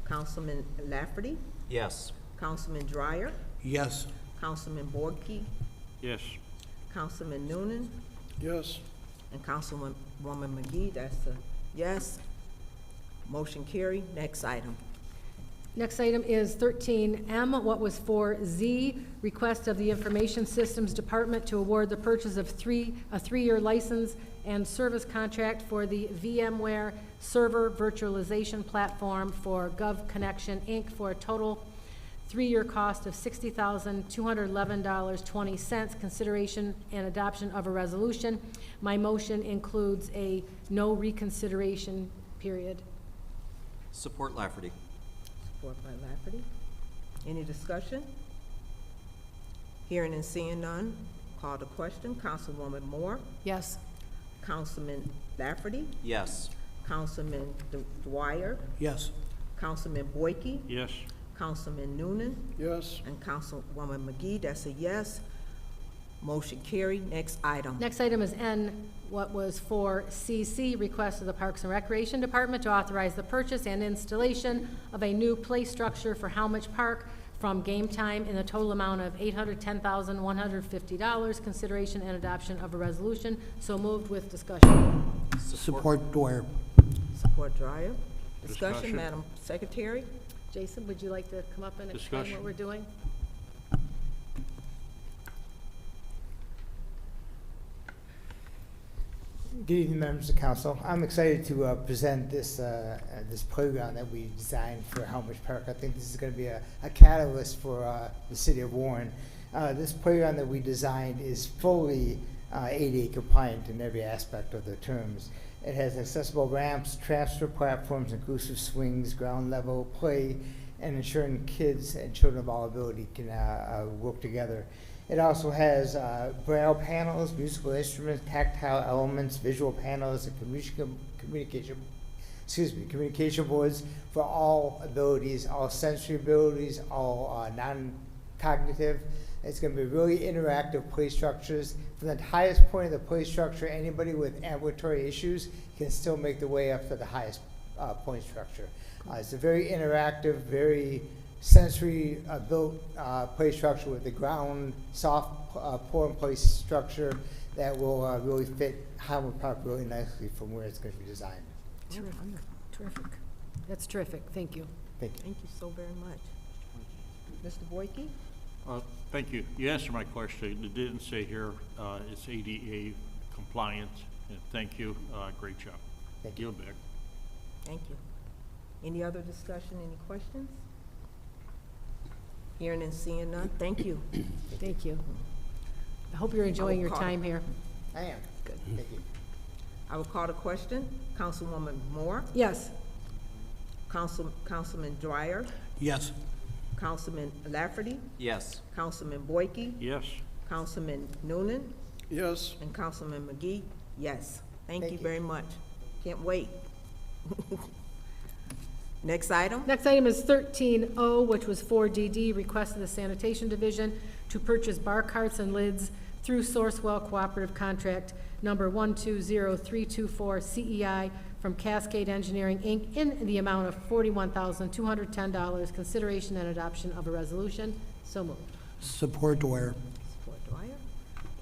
Councilman Lafferty? Yes. Councilman Dreyer? Yes. Councilman Borky? Yes. Councilman Noonan? Yes. And Councilwoman McGee, that's a yes. Motion carried. Next item. Next item is 13M, what was 4Z, request of the Information Systems Department to award the purchase of a three-year license and service contract for the VMware server virtualization platform for GovConnection, Inc. for a total 3-year cost of $60,211.20, consideration and adoption of a resolution. My motion includes a no reconsideration period. Support Lafferty. Support by Lafferty. Any discussion? Hearing and seeing none, call the question. Councilwoman Moore? Yes. Councilman Lafferty? Yes. Councilman Dwyer? Yes. Councilman Boyke? Yes. Councilman Noonan? Yes. And Councilwoman McGee, that's a yes. Motion carried. Next item. Next item is N, what was for CC, request of the Parks and Recreation Department to authorize the purchase and installation of a new play structure for Howmich Park from Game Time in the total amount of $810,150. Consideration and adoption of a resolution. So moved with discussion. Support Dwyer. Support Dryer. Discussion, Discussion. Madam Secretary? Jason, would you like to come up and explain what Discussion. we're doing? Good evening, members of council. I'm excited to present this this playground that we designed for Howmich Park. I think this is going to be a catalyst for the city of Warren. This playground that we designed is fully ADA compliant in every aspect of the terms. It has accessible ramps, transfer platforms, inclusive swings, ground level play, and ensuring kids and children of all ability can work together. It also has braille panels, musical instruments, tactile elements, visual panels, and communication boards for all abilities, all sensory abilities, all non-cognitive. It's going to be really interactive play structures. From the highest point of the play structure, anybody with ambulatory issues can still make their way up to the highest point structure. It's a very interactive, very sensory built play structure with the ground soft pour in place structure that will really fit Howmich Park really nicely from where it's going to be designed. Terrific, terrific. That's terrific, thank you. Thank you. Thank you so very much. Mr. Boyke? Thank you. You answered my question. It didn't say here, it's ADA compliant, and thank you. Great job. Thank you. Yield back. Thank you. Any other discussion, any questions? Hearing and seeing none, thank you. Thank you. I hope you're enjoying your call- time here. I am. Good. Thank you. I will call the question. Councilwoman Moore? Yes. Councilman Dwyer? Yes. Councilman Lafferty? Yes. Councilman Boyke? Yes. Councilman Noonan? Yes. And Councilman McGee? Yes. Thank Thank you you. very much. Can't wait. Next item? Next item is 13O, which was 4DD, request of the Sanitation Division to purchase bar carts and lids through Sourcewell Cooperative Contract number 120324 CEI from Cascade Engineering, Inc., in the amount of $41,210. Consideration and adoption of a resolution. So moved. Support Dwyer. Support Dwyer.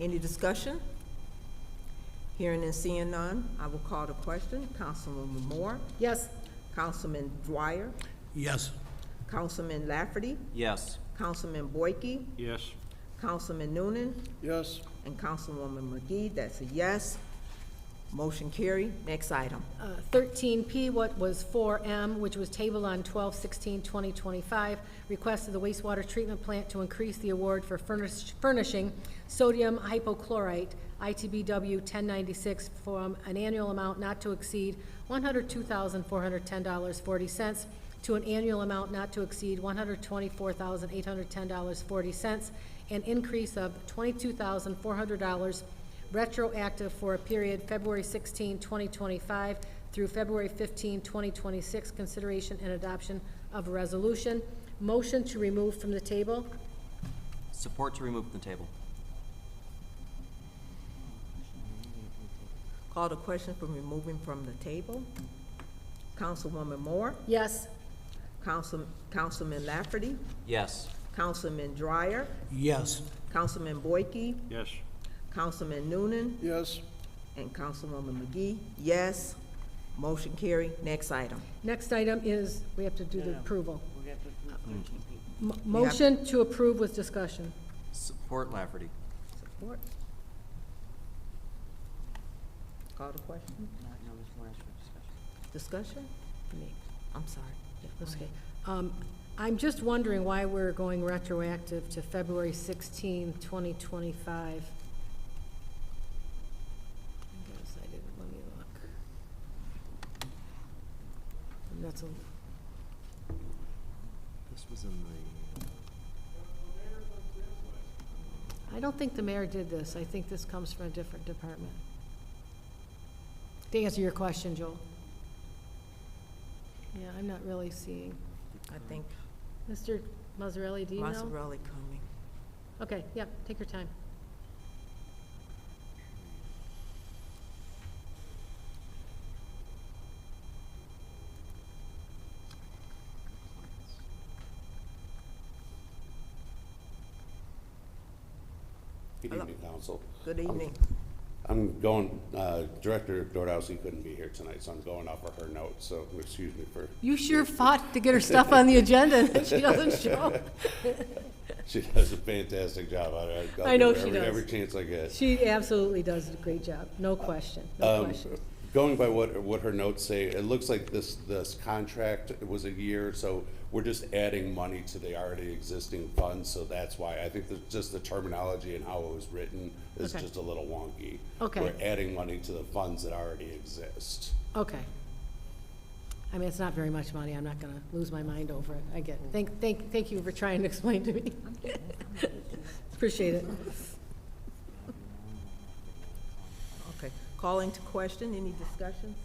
Any discussion? Hearing and seeing none, I will call the question. Councilwoman Moore? Yes. Councilman Dwyer? Yes. Councilman Lafferty? Yes. Councilman Boyke? Yes. Councilman Noonan? Yes. And Councilwoman McGee, that's a yes. Motion carried. Next item. 13P, what was 4M, which was tabled on 12/16/2025, request of the wastewater treatment plant to increase the award for furnishing sodium hypochlorite, ITBW 1096, from an annual amount not to exceed $102,410.40 to an annual amount not to exceed $124,810.40, an increase of $22,400 retroactive for a period February 16, 2025 through February 15, 2026. Consideration and adoption of a resolution. Motion to remove from the table. Support to remove from the table. Call the question for removing from the table. Councilwoman Moore? Yes. Councilman Lafferty? Yes. Councilman Dwyer? Yes. Councilman Boyke? Yes. Councilman Noonan? Yes. And Councilwoman McGee, yes. Motion carried. Next item. Next item is, we have to do the approval. We have to approve 13P. Motion to approve with discussion. Support Lafferty. Support. Call the question. No, Mr. Lawrence for discussion. Discussion? Me. I'm sorry. Yeah, Okay. I'm just wondering why we're going retroactive to February 16, 2025. I guess I didn't, let me look. And that's a, This was in I don't think the mayor did this. I think this comes from a different department. To answer your question, Joel. Yeah, I'm not really seeing. I think Mr. Mazzarelli, do you know? Mazzarelli coming. Okay, yeah, take your time. Good Hello. evening, council. Good evening. I'm going, Director Dordowski couldn't be here tonight, so I'm going off of her notes, so excuse me for. You sure fought to get her stuff on the agenda and then she doesn't show. She does a fantastic job. I'll I know give her she does. every chance I get. She absolutely does a great job, no question, no question. Going by what her notes say, it looks like this contract was a year, so we're just adding money to the already existing funds, so that's why. I think that just the terminology and how it was written is Okay. just a little wonky. Okay. We're adding money to the funds that already exist. Okay. I mean, it's not very much money, I'm not gonna lose my mind over it, I get it. Thank you for trying to explain to me. Appreciate it. Okay, calling to question, any discussions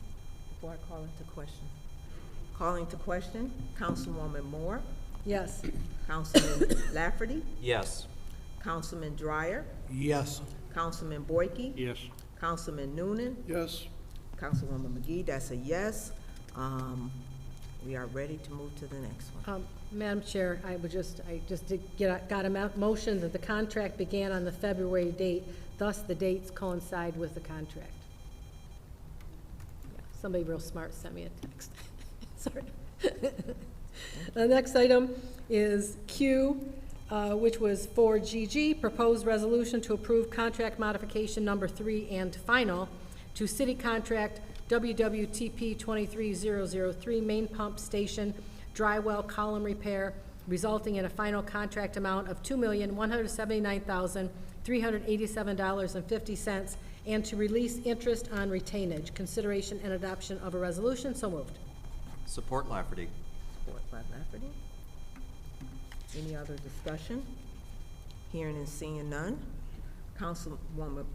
before I call into question? Calling to question, Councilwoman Moore, Yes. Councilman Lafferty, Yes. Councilman Dreyer, Yes. Councilman Boyke, Yes. Councilman Noonan, Yes. Councilwoman McGee, that's a yes. We are ready to move to the next one. Madam Chair, I got a motion that the contract began on the February date, thus the dates coincide with the contract. Yeah, somebody real smart sent me a text. Sorry. The next item is Q, which was for GG, proposed resolution to approve contract modification number 3 and final to city contract WWTP 23003 main pump station dry well column repair, resulting in a final contract amount of $2,179,387.50, and to release interest on retainage. Consideration and adoption of a resolution. So moved. Support Lafferty. Support by Lafferty. Any other discussion? Hearing and seeing none. Councilwoman,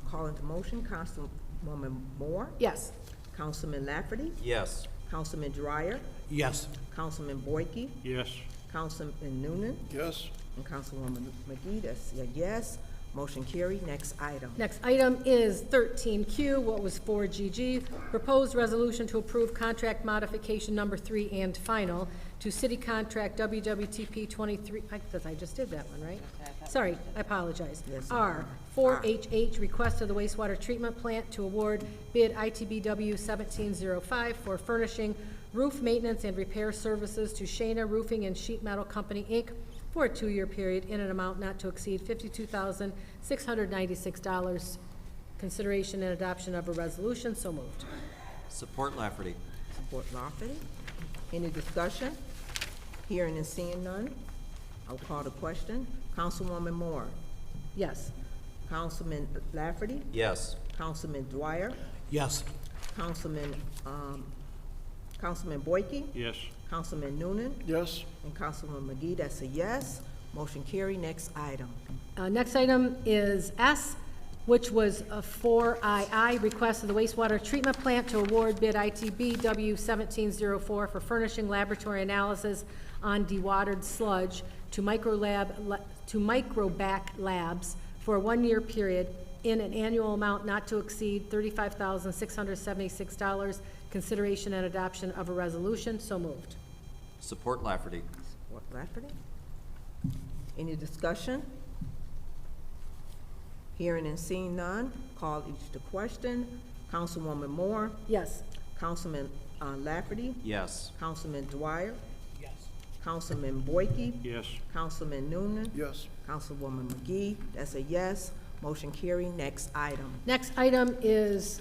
calling to motion, Councilwoman Moore, Yes. Councilman Lafferty, Yes. Councilman Dreyer, Yes. Councilman Boyke, Yes. Councilman Noonan, Yes. and Councilwoman McGee, that's a yes. Motion carried. Next item. Next item is 13Q, what was 4GG, proposed resolution to approve contract modification number 3 and final to city contract WWTP 23, I just did that one, right? Sorry, I apologize. Yes, R, 4HH, request of the wastewater treatment plant to award bid ITBW 1705 for furnishing roof maintenance and repair services to Shana Roofing and Sheet Metal Company, Inc., for a 2-year period in an amount not to exceed $52,696. Consideration and adoption of a resolution. So moved. Support Lafferty. Support Lafferty. Any discussion? Hearing and seeing none. I'll call the question. Councilwoman Moore, Yes. Councilman Lafferty, Yes. Councilman Dwyer, Yes. Councilman Boyke, Yes. Councilman Noonan, Yes. and Councilwoman McGee, that's a yes. Motion carried. Next item. Next item is S, which was a 4II, request of the wastewater treatment plant to award bid ITBW 1704 for furnishing laboratory analysis on dewatered sludge to Microbac Labs for a 1-year period in an annual amount not to exceed $35,676. Consideration and adoption of a resolution. So moved. Support Lafferty. Support Lafferty. Any discussion? Hearing and seeing none, call each to question. Councilwoman Moore, Yes. Councilman Lafferty, Yes. Councilman Dwyer, Yes. Councilman Boyke, Yes. Councilman Noonan, Yes. Councilwoman McGee, that's a yes. Motion carried. Next item. Next item is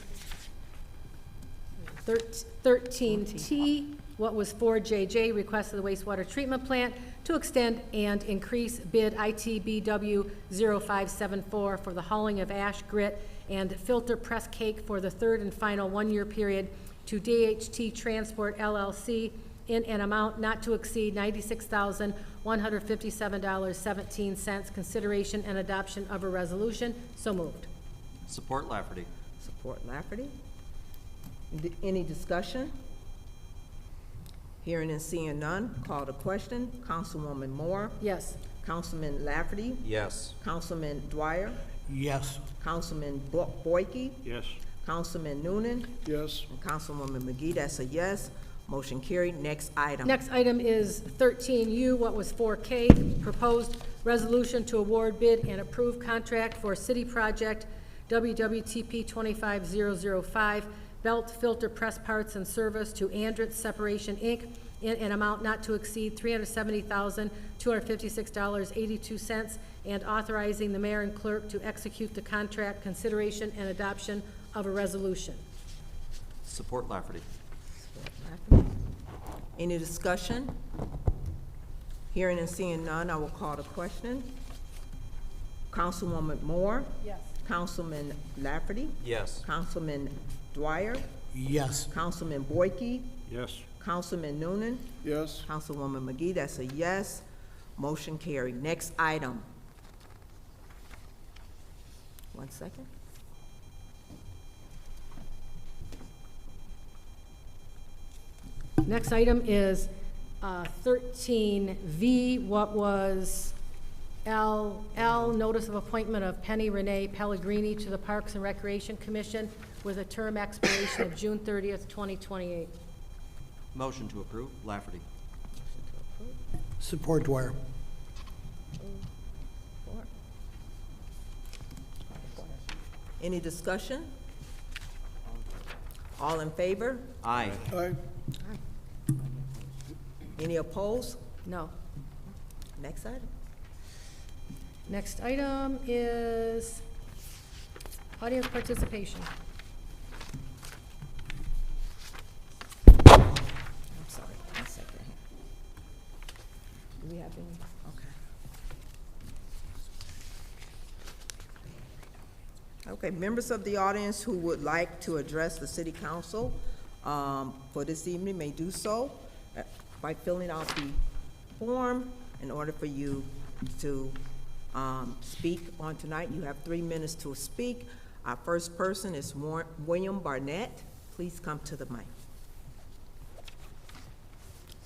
13T, What was 4JJ, request of the wastewater treatment plant to extend and increase bid ITBW 0574 for the hauling of ash, grit, and filter press cake for the third and final one-year period to DHT Transport LLC in an amount not to exceed $96,157.17. Consideration and adoption of a resolution. So moved. Support Lafferty. Support Lafferty. Any discussion? Hearing and seeing none, call the question. Councilwoman Moore? Yes. Councilman Lafferty? Yes. Councilman Dwyer? Yes. Councilman Boyke? Yes. Councilman Noonan? Yes. And Councilwoman McGee, that's a yes. Motion carried. Next item. Next item is 13U, what was 4K, proposed resolution to award bid and approve contract for city project WWTP 25005, belt filter press parts and service to Andritz Separation, Inc., in an amount not to exceed $370,256.82, and authorizing the mayor and clerk to execute the contract. Consideration and adoption of a resolution. Support Lafferty. Any discussion? Hearing and seeing none, I will call the question. Councilwoman Moore? Yes. Councilman Lafferty? Yes. Councilman Dwyer? Yes. Councilman Boyke? Yes. Councilman Noonan? Yes. Councilwoman McGee, that's a yes. Motion carried. Next item. 1 second. Next item is 13V, what was LL, notice of appointment of Penny Renee Pellegrini to the Parks and Recreation Commission with a term expiration of June 30th, 2028. Motion to approve Lafferty. Support Dwyer. Any discussion? All in favor? Aye. Aye. Any opposed? No. Next item. Next item is audience participation. I'm sorry, 1 second. Do we have any? Okay. Okay, members of the audience who would like to address the city council for this evening may do so by filling out the form. In order for you to speak on tonight, you have 3 minutes to speak. Our first person is William Barnett. Please come to the mic.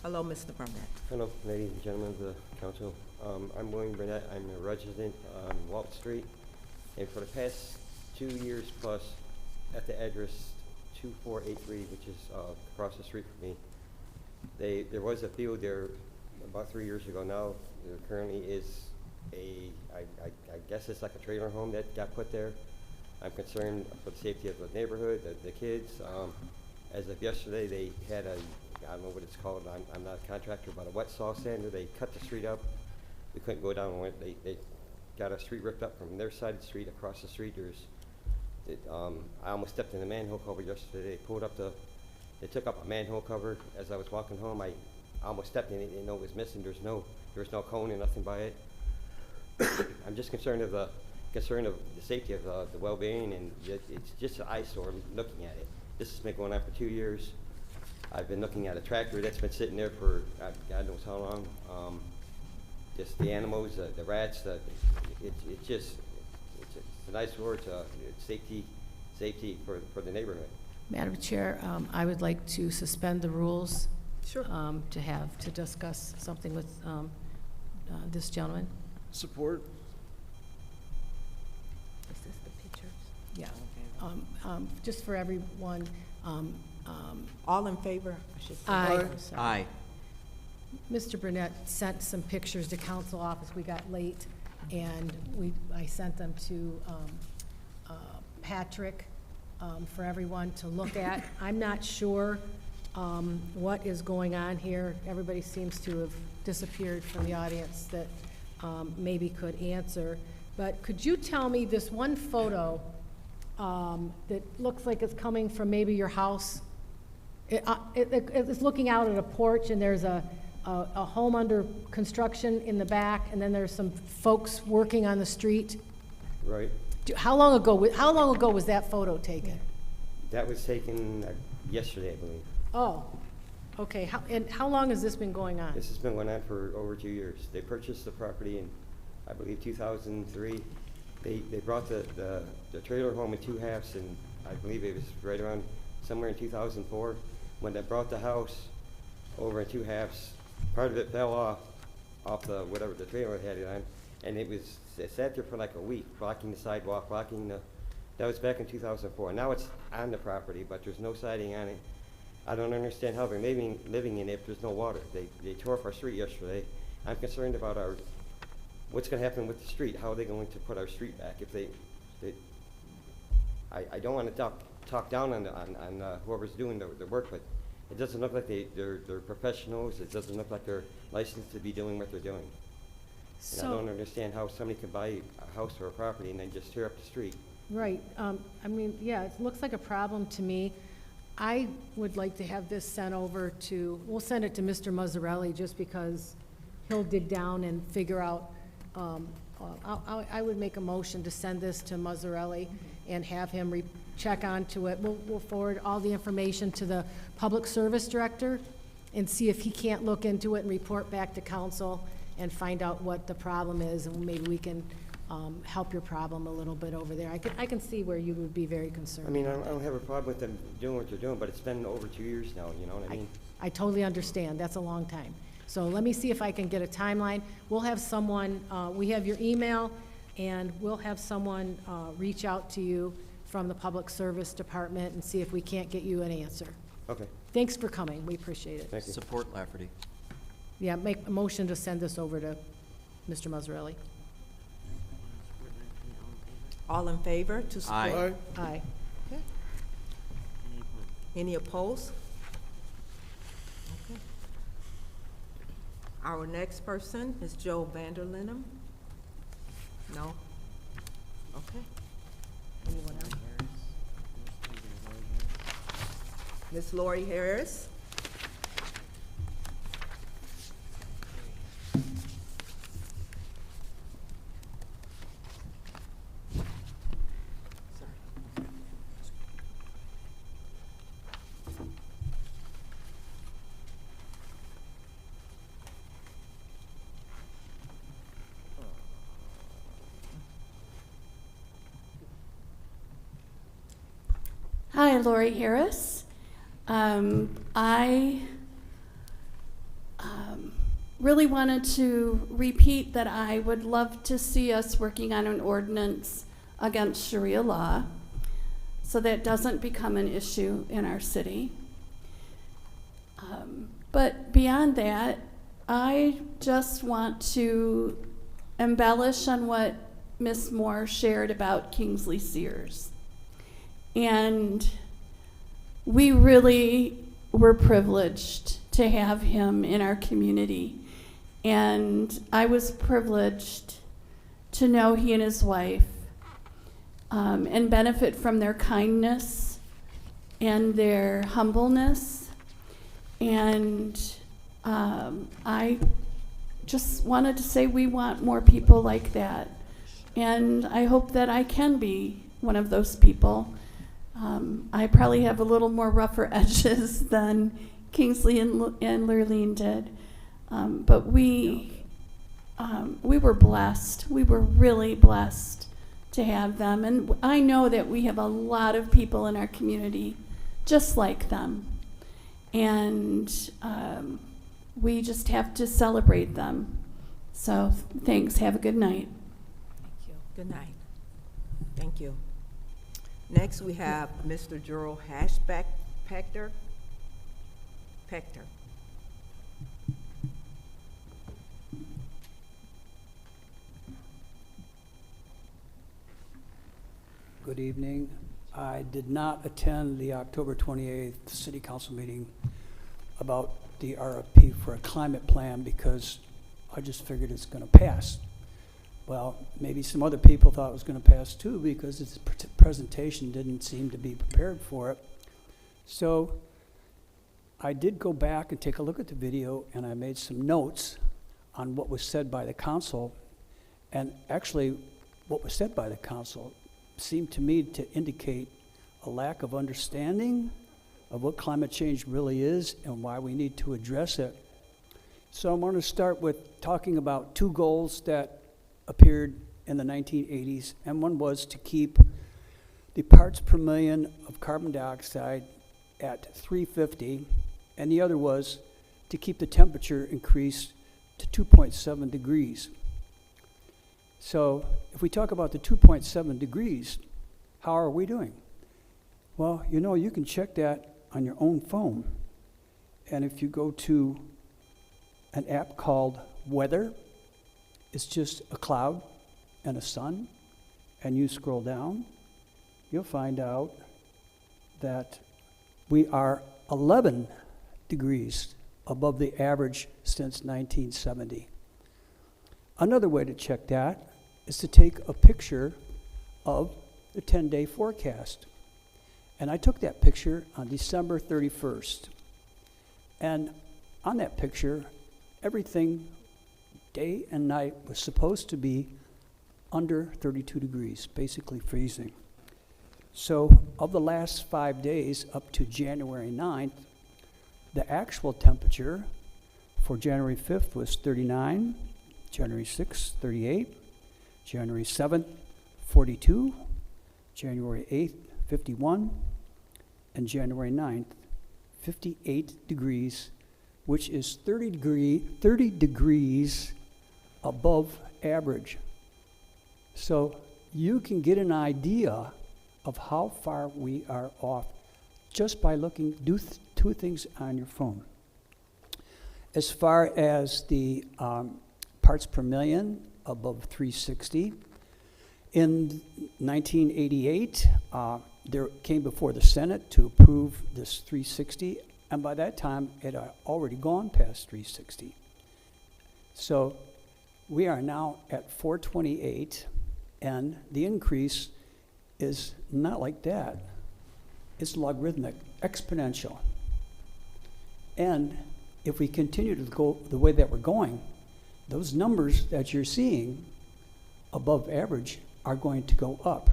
Hello, Mr. Barnett. Hello, ladies and gentlemen of the council. I'm William Burnett. I'm a resident on Walt Street. And for the past 2 years plus, at the address 2483, which is across the street from me, there was a field there about 3 years ago now. There currently is I guess it's like a trailer home that got put there. I'm concerned for the safety of the neighborhood, the kids. As of yesterday, they had I don't know what it's called, I'm not a contractor, but a wet saw sander. They cut the street up. We couldn't go down. They got a street ripped up from their side of the street. Across the street, I almost stepped in the manhole cover yesterday. They took up a manhole cover. As I was walking home, I almost stepped in it. Didn't know it was missing. There was no cone or nothing by it. I'm just concerned of the safety of the well-being, and it's just an eyesore looking at it. This has been going on for 2 years. I've been looking at a tractor that's been sitting there for God knows how long. Just the animals, the rats. It's an eyesore. It's safety for the neighborhood. Madam Chair, I would like to suspend the rules. Sure. To discuss something with this gentleman. Support. Is this the pictures? Yeah. Just for everyone. All in favor? I should say. Aye. I'm sorry. Aye. Mr. Burnett sent some pictures to council office. We got late, and I sent them to Patrick for everyone to look at. I'm not sure what is going on here. Everybody seems to have disappeared from the audience that maybe could answer. But could you tell me this one photo that looks like it's coming from maybe your house? It's looking out at a porch, and there's a home under construction in the back, and then there's some folks working on the street. Right. How long ago was that photo taken? That was taken yesterday, I believe. Oh, okay. How long has this been going on? This has been going on for over 2 years. They purchased the property in, I believe, 2003. They brought the trailer home in 2 halves, and I believe it was right around somewhere in 2004. When they brought the house over in 2 halves, part of it fell off the whatever the trailer had it on, and it sat there for like a week, blocking the sidewalk, that was back in 2004. Now it's on the property, but there's no siding on it. I don't understand how they're living in it if there's no water. They tore up our street yesterday. I'm concerned about what's going to happen with the street. How are they going to put our street back if I don't want to talk down on whoever's doing the work, but it doesn't look like they're professionals. It doesn't look like they're licensed to be doing what they're doing. And I don't understand how somebody could buy a house or a property and then just tear up the street. Right. I mean, yeah, it looks like a problem to me. I would like to have this sent over we'll send it to Mr. Mazzarelli just because he'll dig down and figure out. I would make a motion to send this to Mazzarelli and have him check onto it. We'll forward all the information to the Public Service Director and see if he can't look into it and report back to council and find out what the problem is, and maybe we can help your problem a little bit over there. I can see where you would be very concerned. I mean, I don't have a problem with them doing what they're doing, but it's been over 2 years now, you know what I mean? I totally understand. That's a long time. So let me see if I can get a timeline. We'll have someone, we have your email, and we'll have someone reach out to you from the Public Service Department and see if we can't get you an answer. Okay. Thanks for coming. We appreciate it. Thank you. Support Lafferty. Yeah, make a motion to send this over to Mr. Mazzarelli. All in favor to support? Aye. Aye. Okay. Any opposed? Okay. Our next person is Joe Vanderlinum. No? Okay. Anyone else? Ms. Lori Harris? Hi, Lori Harris. I really wanted to repeat that I would love to see us working on an ordinance against Sharia law so that it doesn't become an issue in our city. But beyond that, I just want to embellish on what Ms. Moore shared about Kingsley Sears. And we really were privileged to have him in our community. And I was privileged to know he and his wife and benefit from their kindness and their humbleness. And I just wanted to say we want more people like that. And I hope that I can be one of those people. I probably have a little more rougher edges than Kingsley and Lurleen did. But we were blessed. We were really blessed to have them. And I know that we have a lot of people in our community just like them. And we just have to celebrate them. So thanks. Have a good night. Thank you. Good night. Thank you. Next, we have Mr. Gerald Pector. Good evening. I did not attend the October 28th City Council meeting about the RFP for a climate plan because I just figured it's going to pass. Well, maybe some other people thought it was going to pass too because its presentation didn't seem to be prepared for it. So I did go back and take a look at the video, and I made some notes on what was said by the council. And actually, what was said by the council seemed to me to indicate a lack of understanding of what climate change really is and why we need to address it. So I'm going to start with talking about two goals that appeared in the 1980s, and one was to keep the parts per million of carbon dioxide at 350, and the other was to keep the temperature increased to 2.7 degrees. So if we talk about the 2.7 degrees, how are we doing? Well, you know, you can check that on your own phone. And if you go to an app called Weather, it's just a cloud and a sun, and you scroll down, you'll find out that we are 11 degrees above the average since 1970. Another way to check that is to take a picture of the 10-day forecast. And I took that picture on December 31st. And on that picture, everything day and night was supposed to be under 32 degrees, basically freezing. So of the last 5 days up to January 9th, the actual temperature for January 5th was 39, January 6th, 38, January 7th, 42, January 8th, 51, and January 9th, 58 degrees, which is 30 degrees above average. So you can get an idea of how far we are off just by looking, two things on your phone. As far as the parts per million above 360, in 1988, there came before the Senate to approve this 360, and by that time, it had already gone past 360. So we are now at 428, and the increase is not like that. It's logarithmic, exponential. And if we continue to go the way that we're going, those numbers that you're seeing above average are going to go up.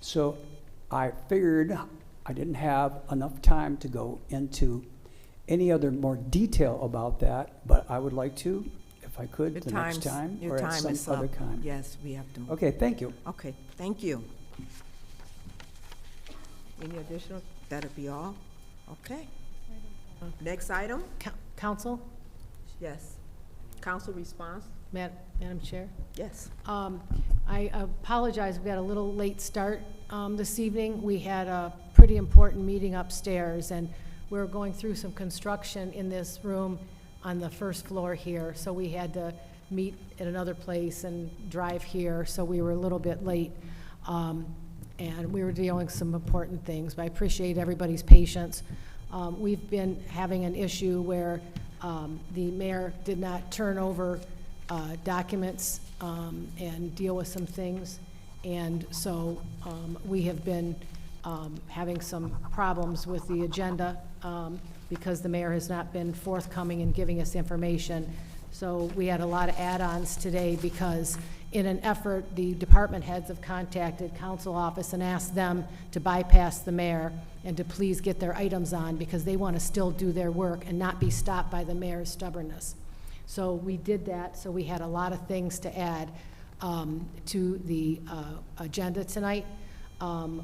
So I figured I didn't have enough time to go into any other more detail about that, but I would like to, if I could, the next time or at some other time. Yes, we have to move. Okay, thank you. Okay, thank you. Any additional? That'll be all? Okay. Next item? Council? Yes. Council response? Madam Chair? Yes. I apologize, we got a little late start this evening. We had a pretty important meeting upstairs, and we're going through some construction in this room on the first floor here, so we had to meet at another place and drive here, so we were a little bit late. And we were dealing with some important things, but I appreciate everybody's patience. We've been having an issue where the mayor did not turn over documents and deal with some things. And so we have been having some problems with the agenda because the mayor has not been forthcoming in giving us information. So we had a lot of add-ons today because in an effort, the department heads have contacted council office and asked them to bypass the mayor and to please get their items on because they want to still do their work and not be stopped by the mayor's stubbornness. So we did that, so we had a lot of things to add to the agenda tonight.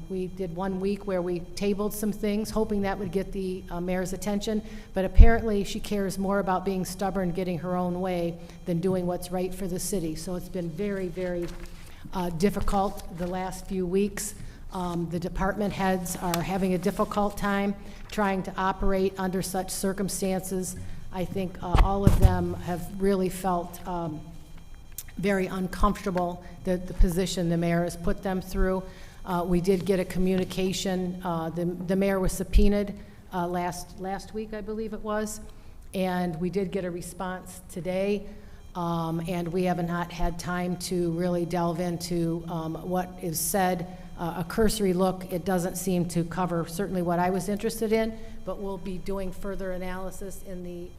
We did 1 week where we tabled some things, hoping that would get the mayor's attention, but apparently she cares more about being stubborn, getting her own way, than doing what's right for the city. So it's been very, very difficult the last few weeks. The department heads are having a difficult time trying to operate under such circumstances. I think all of them have really felt very uncomfortable, the position the mayor has put them through. We did get a communication. The mayor was subpoenaed last week, I believe it was, and we did get a response today, and we have not had time to really delve into what is said a cursory look. It doesn't seem to cover certainly what I was interested in, but we'll be doing further analysis in the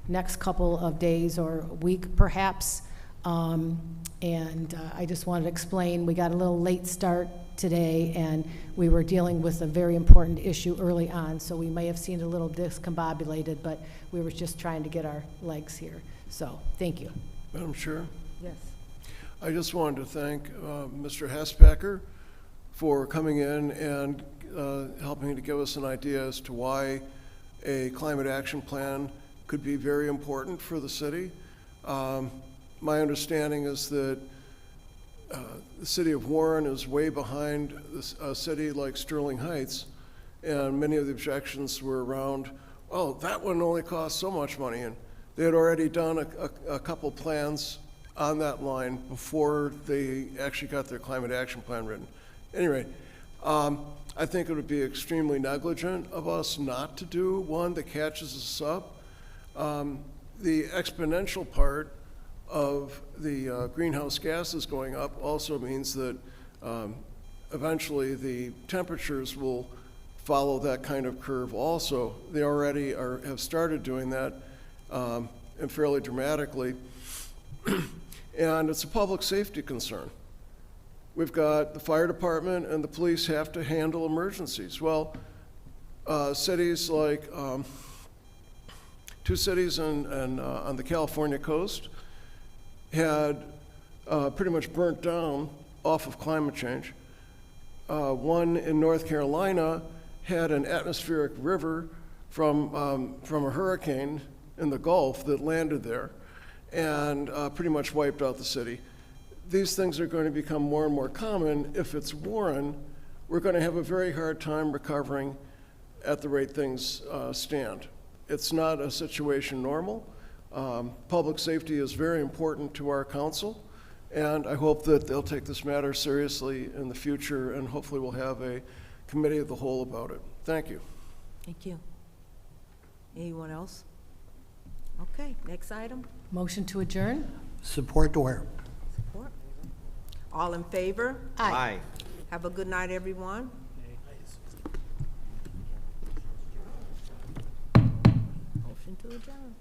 next couple of days or week perhaps. I just wanted to explain, we got a little late start today, and we were dealing with a very important issue early on, so we may have seemed a little discombobulated, but we were just trying to get our legs here. So, thank you. Madam Chair, Yes. I just wanted to thank Mr. Hespecker for coming in and helping to give us an idea as to why a climate action plan could be very important for the city. My understanding is that the city of Warren is way behind a city like Sterling Heights, and many of the objections were around, oh, that one only cost so much money, and they had already done a couple plans on that line before they actually got their climate action plan written. Anyway, I think it would be extremely negligent of us not to do one that catches us up. The exponential part of the greenhouse gases going up also means that eventually the temperatures will follow that kind of curve also. They already have started doing that and fairly dramatically. And it's a public safety concern. We've got the fire department and the police have to handle emergencies. Well, cities like, two cities on the California coast had pretty much burnt down off of climate change. One in North Carolina had an atmospheric river from a hurricane in the Gulf that landed there and pretty much wiped out the city. These things are going to become more and more common. If it's Warren, we're going to have a very hard time recovering at the rate things stand. It's not a situation normal. Public safety is very important to our council, and I hope that they'll take this matter seriously in the future, and hopefully we'll have a committee of the whole about it. Thank you. Thank you. Anyone else? Okay, next item. Motion to adjourn? Support Dwyer. Support. All in favor? Aye. Have a good night, everyone. Motion to adjourn.